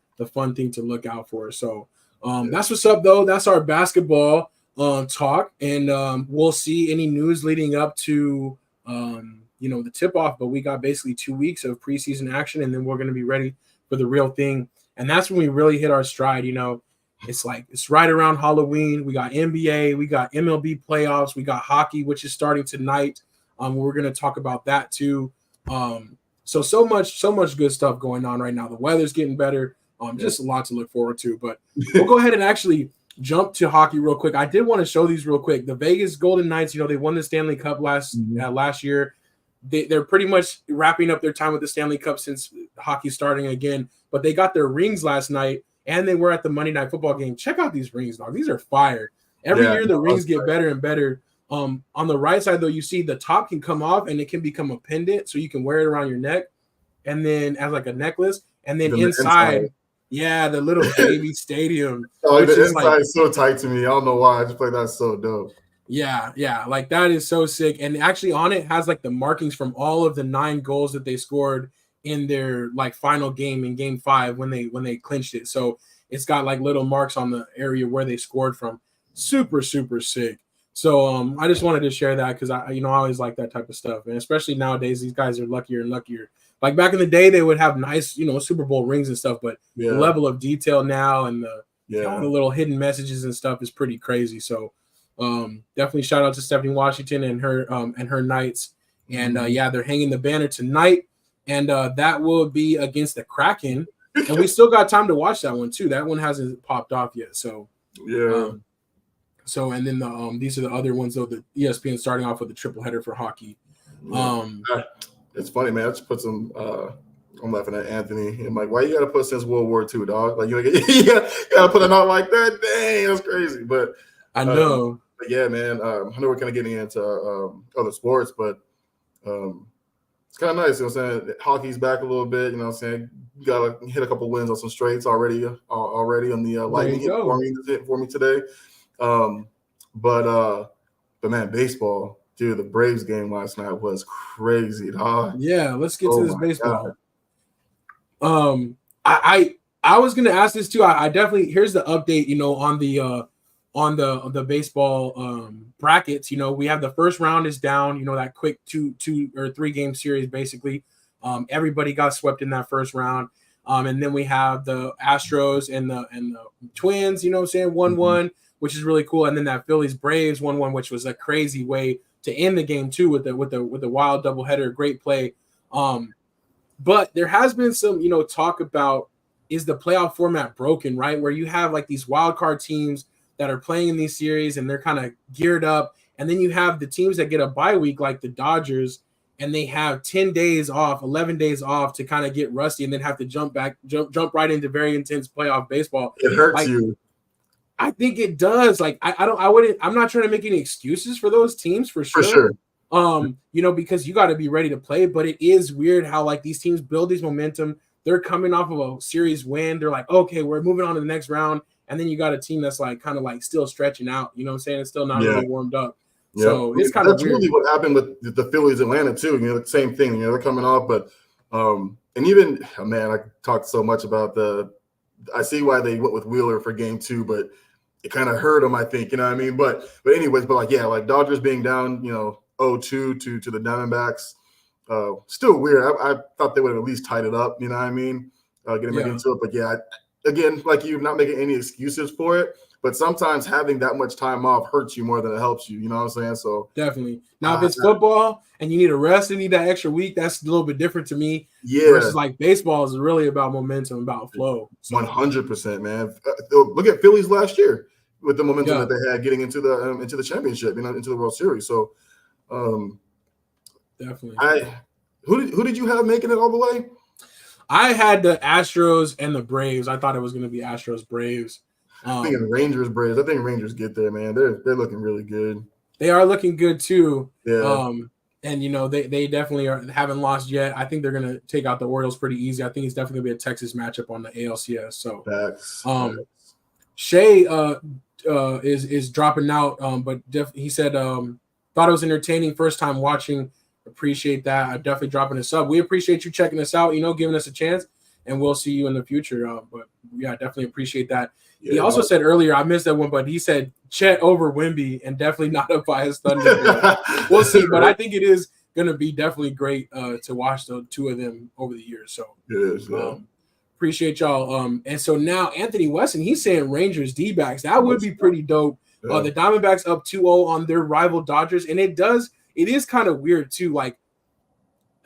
thing to look out for. So that's what's up, though. That's our basketball talk, and we'll see any news leading up to the tip off. But we got basically 2 weeks of preseason action, and then we're going to be ready for the real thing. And that's when we really hit our stride. It's right around Halloween. We got NBA, we got MLB playoffs, we got hockey, which is starting tonight. We're going to talk about that too. So much good stuff going on right now. The weather's getting better. Just a lot to look forward to. But we'll go ahead and actually jump to hockey real quick. I did want to show these real quick. The Vegas Golden Knights, they won the Stanley Cup last year. They're pretty much wrapping up their time with the Stanley Cup since hockey's starting again. But they got their rings last night, and they were at the Monday Night Football game. Check out these rings, dog. These are fire. Every year the rings get better and better. On the right side, though, you see the top can come off, and it can become a pendant, so you can wear it around your neck, and then as like a necklace. And then inside. Yeah, the little baby stadium. Oh, the inside is so tight to me. I don't know why. I just play that so dope. Yeah. Like that is so sick. And actually on it has like the markings from all of the 9 goals that they scored in their like final game in game 5 when they clinched it. So it's got like little marks on the area where they scored from. Super, super sick. So I just wanted to share that because I always like that type of stuff. And especially nowadays, these guys are luckier and luckier. Like back in the day, they would have nice, Super Bowl rings and stuff, but the level of detail now and the little hidden messages and stuff is pretty crazy. So definitely shout out to Stephanie Washington and her Knights. And they're hanging the banner tonight, and that will be against the Kraken. And we still got time to watch that one too. That one hasn't popped off yet. So and then these are the other ones though. The ESPN starting off with a triple header for hockey. It's funny, man. I just put some. I'm laughing at Anthony. I'm like, why you gotta put since World War II, dog? Like you gotta put it out like that. Dang, that's crazy. But I know. But yeah, man. I know we're kind of getting into other sports, but it's kind of nice. You know what I'm saying? Hockey's back a little bit. You know what I'm saying? You gotta hit a couple wins on some straights already on the Lightning for me today. But man, baseball. Dude, the Braves game last night was crazy, dog. Yeah, let's get to this baseball. God. I was gonna ask this too. I definitely here's the update. On the baseball brackets. We have the first round is down. That quick 2 or 3 game series basically. Everybody got swept in that first round. And then we have the Astros and the Twins. 1-1, which is really cool. And then that Phillies Braves 1-1, which was a crazy way to end the game too with the wild doubleheader. Great play. But there has been some, talk about is the playoff format broken, right? Where you have like these wild card teams that are playing in these series and they're kind of geared up. And then you have the teams that get a bye week like the Dodgers and they have 10 days off, 11 days off to kind of get rusty and then have to jump right into very intense playoff baseball. It hurts you. I think it does. Like I'm not trying to make any excuses for those teams for sure. Because you got to be ready to play, but it is weird how like these teams build these momentum. They're coming off of a series win. They're like, okay, we're moving on to the next round. And then you got a team that's like kind of like still stretching out, you know what I'm saying? It's still not really warmed up. Yeah. So it's kind of weird. That's really what happened with the Phillies Atlanta too. The same thing, they're coming off, but and even man, I talked so much about the I see why they went with Wheeler for game 2, but it kind of hurt them, I think. You know what I mean? But anyways, like Dodgers being down, 0-2 to the Diamondbacks, still weird. I thought they would have at least tied it up. You know what I mean? Getting back into it, but again, like you, not making any excuses for it. But sometimes having that much time off hurts you more than it helps you. You know what I'm saying? So definitely. Now, if it's football and you need a rest and need that extra week, that's a little bit different to me. Yeah. Versus like baseball is really about momentum, about flow. 100%, man. Look at Phillies last year with the momentum that they had getting into the championship, into the World Series. So, definitely. Who did you have making it all the way? I had the Astros and the Braves. I thought it was going to be Astros Braves. I'm thinking Rangers Braves. I think Rangers get there, man. They're looking really good. They are looking good too. Yeah. And they definitely haven't lost yet. I think they're gonna take out the Orioles pretty easy. I think it's definitely gonna be a Texas matchup on the ALCS. So Facts. Shea is dropping out, but he said thought it was entertaining. First time watching. Appreciate that. I'm definitely dropping a sub. We appreciate you checking us out, giving us a chance, and we'll see you in the future. But yeah, definitely appreciate that. Yeah, he also said earlier, I missed that one, but he said Chet over Wemby and definitely not a biased Thunder. We'll see, but I think it is going to be definitely great to watch the two of them over the years. So appreciate y'all. And so now Anthony Weston, he's saying Rangers D-backs. That would be pretty dope. The Diamondbacks up 2-0 on their rival Dodgers, and it is kind of weird too. Like,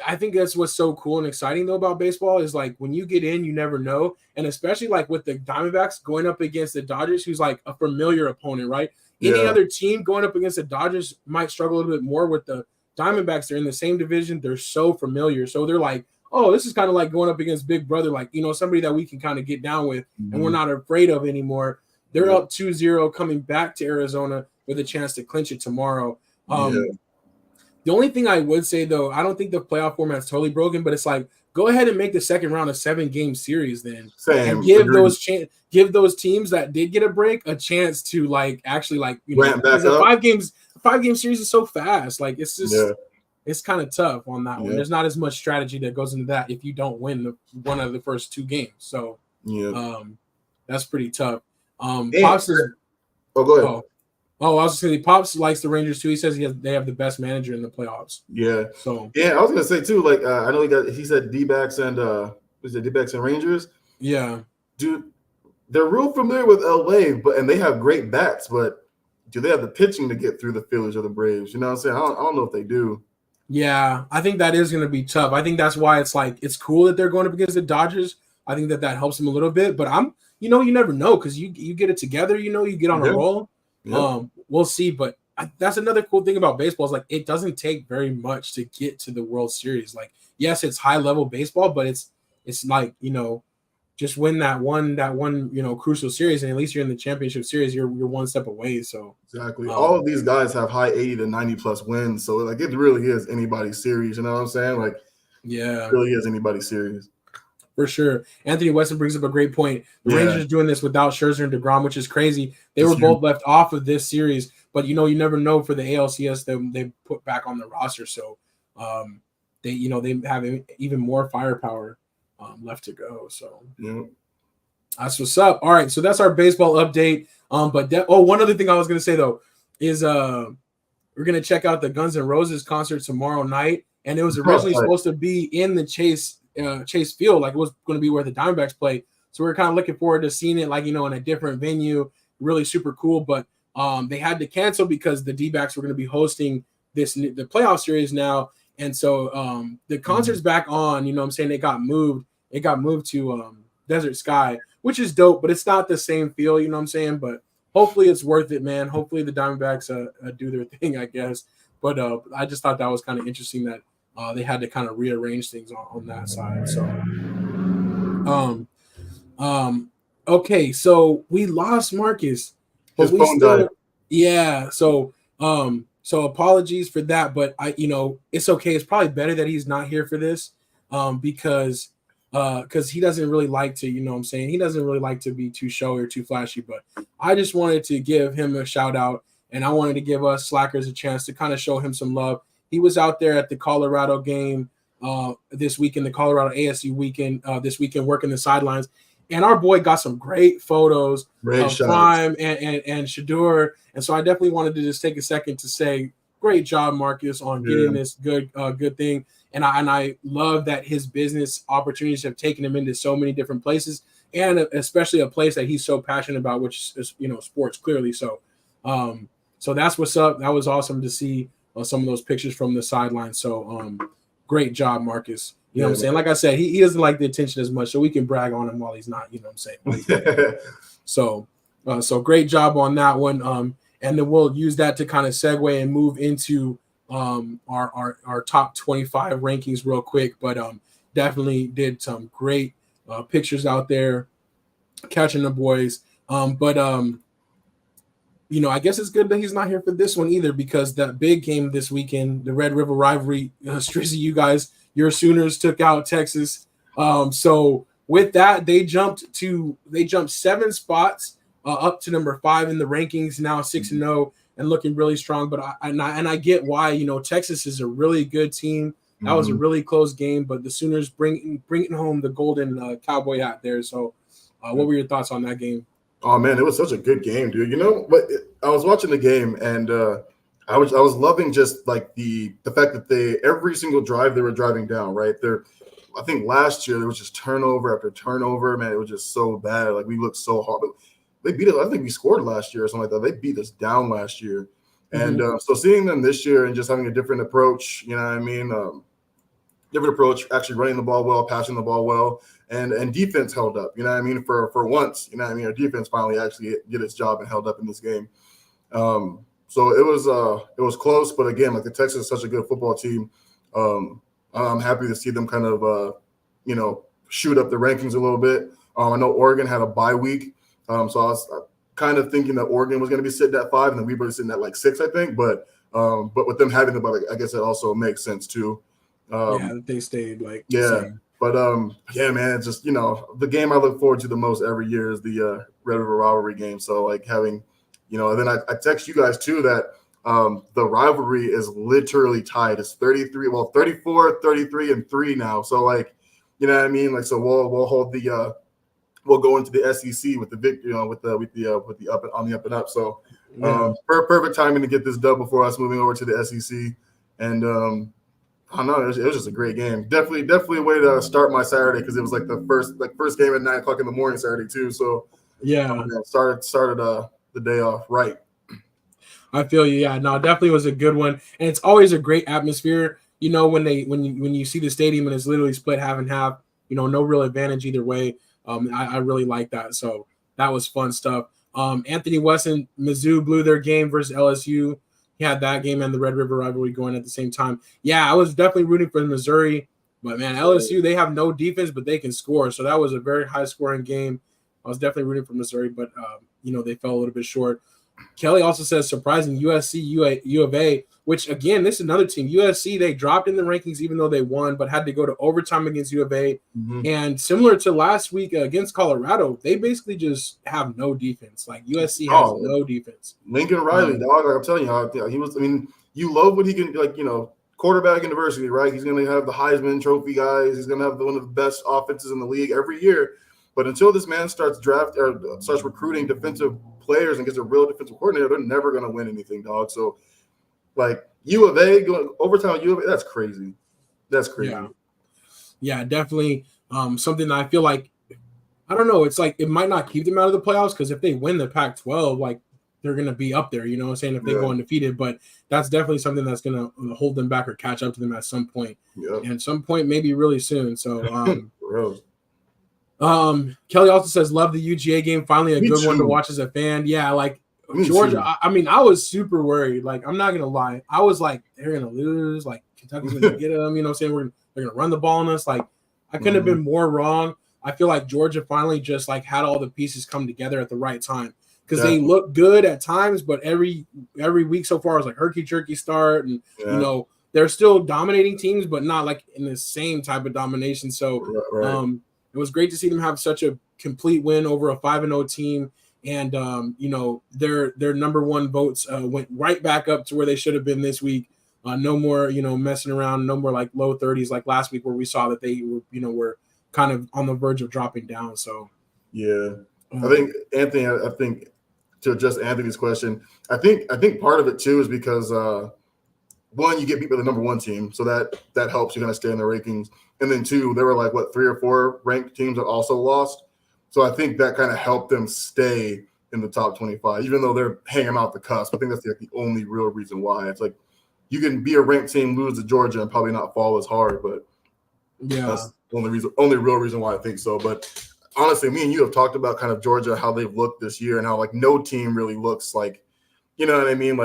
I think that's what's so cool and exciting though about baseball is like when you get in, you never know. And especially like with the Diamondbacks going up against the Dodgers, who's like a familiar opponent, right? Any other team going up against the Dodgers might struggle a little bit more. With the Diamondbacks. They're in the same division. They're so familiar. So they're like, oh, this is kind of like going up against Big Brother, like, somebody that we can kind of get down with and we're not afraid of anymore. They're up 2-0 coming back to Arizona with a chance to clinch it tomorrow. The only thing I would say, though, I don't think the playoff format's totally broken, but it's like, go ahead and make the second round a 7-game series then. And give those teams that did get a break a chance to, like, actually, like, a 5-game series is so fast. Like, it's just it's kind of tough on that one. There's not as much strategy that goes into that if you don't win one of the first 2 games. So that's pretty tough. Pops is – go ahead. I was just saying, Pops likes the Rangers too. He says they have the best manager in the playoffs. Yeah. So I was gonna say too. Like I know he said D-backs and D-backs and Rangers. Yeah. Dude, they're real familiar with LA, and they have great bats, but do they have the pitching to get through the Phillies or the Braves? You know what I'm saying? I don't know if they do. Yeah, I think that is gonna be tough. I think that's why it's like it's cool that they're going up against the Dodgers. I think that helps them a little bit, but you never know because you get it together. You get on a roll. Yep. We'll see, but that's another cool thing about baseball is like it doesn't take very much to get to the World Series. Like, yes, it's high level baseball, but it's like just win that one crucial series, and at least you're in the championship series. You're one step away. So exactly, all of these guys have high 80 to 90 plus wins. So like it really is anybody's series. You know what I'm saying? Like, it really is anybody's series. For sure. Anthony Weston brings up a great point. The Rangers are doing this without Scherzer and DeGrom, which is crazy. They were both left off of this series, but you never know for the ALCS that they put back on the roster. So they have even more firepower left to go. So that's what's up. All right, so that's our baseball update. One other thing I was gonna say though is we're gonna check out the Guns N' Roses concert tomorrow night, and it was originally supposed to be in the Chase Field, like it was going to be where the Diamondbacks play. So we're kind of looking forward to seeing it, like in a different venue. Really super cool, but they had to cancel because the D-backs were going to be hosting the playoff series now, and so the concert's back on. What I'm saying? It got moved to Desert Sky, which is dope, but it's not the same feel. You know what I'm saying? But hopefully it's worth it, man. Hopefully the Diamondbacks do their thing, I guess. But I just thought that was kind of interesting that they had to kind of rearrange things on that side. So, okay, so we lost Marcus, but we still died. Yeah. So apologies for that, but it's okay. It's probably better that he's not here for this, because he doesn't really like to, what I'm saying? He doesn't really like to be too showy or too flashy, but I just wanted to give him a shout out, and I wanted to give us Slackers a chance to kind of show him some love. He was out there at the Colorado game this weekend, the Colorado ASU weekend this weekend, working the sidelines. And our boy got some great photos Great of shots. Prime and Shador. And so I definitely wanted to just take a second to say, great job, Marcus, on getting this good thing. And I love that his business opportunities have taken him into so many different places, and especially a place that he's so passionate about, which is, sports, clearly. So, so that's what's up. That was awesome to see some of those pictures from the sideline. So, great job, Marcus. You know what I'm saying? Like I said, he doesn't like the attention as much, so we can brag on him while he's not, you know what I'm saying? So great job on that one. And then we'll use that to kind of segue and move into our top 25 rankings real quick. But definitely did some great pictures out there, catching the boys. I guess it's good that he's not here for this one either, because that big game this weekend, the Red River rivalry, Strizzy, your Sooners took out Texas. So with that, they jumped 7 spots up to number 5 in the rankings, now 6-0 and looking really strong. But I get why. Texas is a really good team. That was a really close game, but the Sooners bringing home the golden cowboy hat there. So what were your thoughts on that game? Oh man, it was such a good game, dude. I was watching the game, and I was loving just like the fact that every single drive they were driving down, right? I think last year there was just turnover after turnover. Man, it was just so bad. Like, we looked so hard. They beat us. I think we scored last year or something like that. They beat us down last year. And so seeing them this year and just having a different approach, different approach, actually running the ball well, passing the ball well, and defense held up, for once, our defense finally actually did its job and held up in this game. So it was close, but again, like, the Texas is such a good football team. I'm happy to see them kind of, shoot up the rankings a little bit. I know Oregon had a bye week, so I was kind of thinking that Oregon was going to be sitting at 5, and then we were sitting at like 6, I think. But with them having the bye, I guess it also makes sense too. They stayed like same. But man, it's just the game I look forward to the most every year is the Red River rivalry game. So like having, and then I text you guys too that the rivalry is literally tied. It's 34, 33-3 now. So like, you know what I mean? Like, so we'll hold the we'll go into the SEC with the victory, with the up and up. So perfect timing to get this dub before us moving over to the SEC. And I don't know, it was just a great game. Definitely a way to start my Saturday, because it was like the first game at 9:00 in the morning Saturday too. So started the day off right. I feel you. Yeah, no, definitely was a good one, and it's always a great atmosphere. When you see the stadium and it's literally split half and half. No real advantage either way. I really like that. So that was fun stuff. Anthony Weston, Mizzou blew their game versus LSU. He had that game and the Red River rivalry going at the same time. Yeah, I was definitely rooting for Missouri, but man, LSU, they have no defense, but they can score. So that was a very high scoring game. I was definitely rooting for Missouri, but they fell a little bit short. Kelly also says surprising USC, U of A, which again, this is another team. USC, they dropped in the rankings even though they won, but had to go to overtime against U of A. And similar to last week against Colorado, they basically just have no defense. Like, USC has no defense. Lincoln Riley, dog. Like, I'm telling you, he was. I mean, you love what he can, like, quarterback university, right? He's going to have the Heisman Trophy guys. He's going to have one of the best offenses in the league every year. But until this man starts recruiting defensive players and gets a real defensive coordinator, they're never going to win anything, dog. So, like, U of A going overtime, U of A, that's crazy. That's crazy. Yeah, definitely. Something that I feel like, I don't know, it's like it might not keep them out of the playoffs, because if they win the Pac-12, like, they're going to be up there, you know what I'm saying, if they go undefeated. But that's definitely something that's going to hold them back or catch up to them at some point. And at some point, maybe really soon. So, Kelly also says, love the UGA game. Finally, a good one to watch as a fan. Yeah, like, Georgia, I was super worried. Like, I'm not going to lie. I was like, they're going to lose. Like, Kentucky's going to get them. You know what I'm saying? They're going to run the ball on us. Like, I couldn't have been more wrong. I feel like Georgia finally just, like, had all the pieces come together at the right time. Because they look good at times, but every week so far is like herky-jerky start. And, they're still dominating teams, but not, like, in the same type of domination. So it was great to see them have such a complete win over a 5-0 team. And, their number one votes went right back up to where they should have been this week. No more, messing around. No more, like, low 30s like last week, where we saw that they were, were kind of on the verge of dropping down. So Yeah. I think Anthony. I think to address Anthony's question, I think part of it too is because one, you get beat by the number one team, so that helps you kind of stay in the rankings, and then two, there were like 3 or 4 ranked teams that also lost, so I think that kind of helped them stay in the top 25, even though they're hanging out the cusp. I think that's the only real reason why. It's like you can be a ranked team, lose to Georgia, and probably not fall as hard, but that's the only real reason why I think so. But honestly, me and you have talked about kind of Georgia, how they've looked this year, and how no team really looks like, you know what I mean?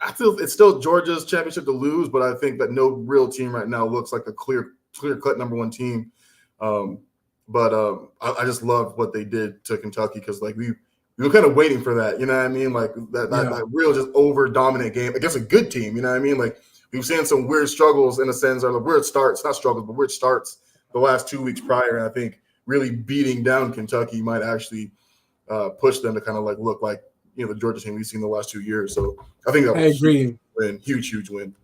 I feel it's still Georgia's championship to lose, but I think that no real team right now looks like a clear-cut number one team. I just love what they did to Kentucky because we were kind of waiting for that, you know what I mean? That real just over-dominant game against a good team, you know what I mean? We've seen some weird struggles in a sense, or weird starts, not struggles, but weird starts the last 2 weeks prior, and I think really beating down Kentucky might actually push them to kind of look like the Georgia team we've seen the last 2 years. So I think that was I agree. Huge win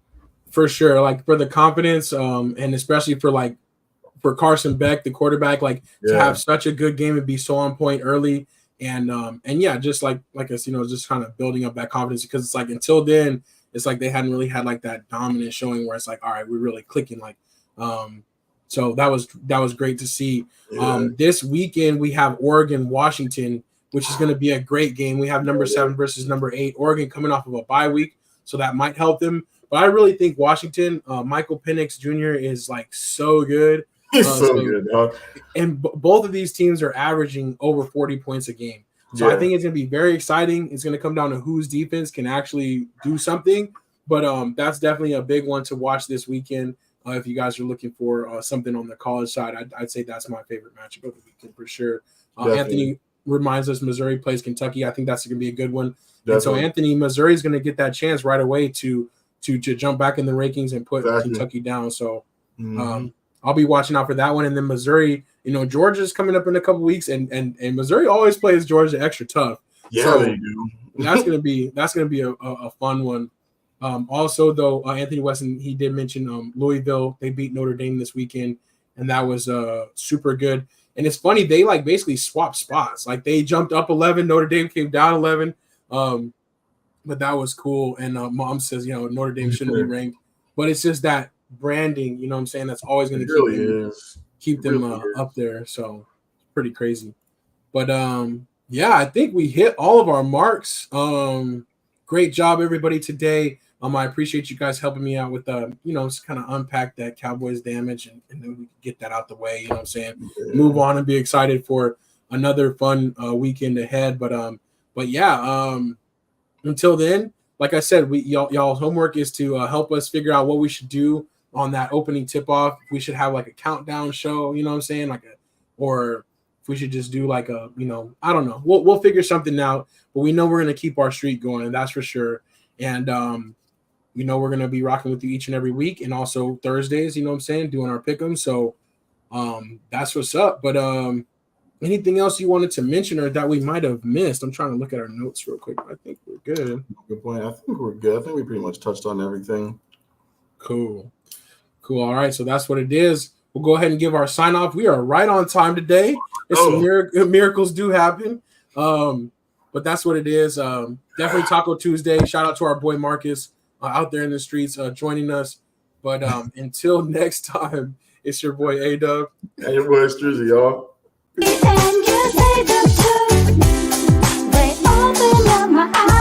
for sure. For the confidence, and especially for Carson Beck, the quarterback, to have such a good game and be so on point early, and just like us, just kind of building up that confidence because it's until then, it's they hadn't really had that dominant showing where it's all right, we're really clicking. So that was great to see. Yeah. This weekend we have Oregon, Washington, which is going to be a great game. We have number 7 versus number 8. Oregon coming off of a bye week, so that might help them. But I really think Washington, Michael Penix Jr. is so good. He's so good, dog. And both of these teams are averaging over 40 points a game. So I think it's going to be very exciting. It's going to come down to whose defense can actually do something. But that's definitely a big one to watch this weekend. If you guys are looking for something on the college side, I'd say that's my favorite matchup of the weekend for sure. Anthony reminds us Missouri plays Kentucky. I think that's going to be a good one. Definitely. And so Anthony, Missouri is going to get that chance right away to jump back in the rankings and put Kentucky down. So I'll be watching out for that one. And then Missouri, Georgia's coming up in a couple weeks, and Missouri always plays Georgia extra tough. Yeah, so they do. that's gonna be a fun one. Also, though, Anthony Weston, he did mention Louisville. They beat Notre Dame this weekend, and that was super good. And it's funny, they basically swapped spots. They jumped up 11, Notre Dame came down 11. But that was cool. And Mom says, Notre Dame shouldn't be ranked. But it's just that branding, you know what I'm saying? That's always going to keep them up there. So it's pretty crazy. But I think we hit all of our marks. Great job, everybody, today. I appreciate you guys helping me out with just kind of unpack that Cowboys damage and then we can get that out the way, you know what I'm saying? Yeah. Move on and be excited for another fun weekend ahead. But until then, like I said, y'all's homework is to help us figure out what we should do on that opening tip-off. We should have a countdown show, you know what I'm saying? Or if we should just do I don't know. We'll figure something out, but we know we're going to keep our streak going, that's for sure. And we're going to be rocking with you each and every week, and also Thursdays, you know what I'm saying, doing our pick'em. So that's what's up. But anything else you wanted to mention or that we might have missed? I'm trying to look at our notes real quick. I think we're good. Good point. I think we're good. I think we pretty much touched on everything. Cool. All right, so that's what it is. We'll go ahead and give our sign off. We are right on time today. Some miracles do happen. But that's what it is. Definitely Taco Tuesday. Shout out to our boy Marcus out there in the streets joining us. But until next time, it's your boy A-Dub. And your boy Strizzy, y'all. And you say them too. They open up my eyes.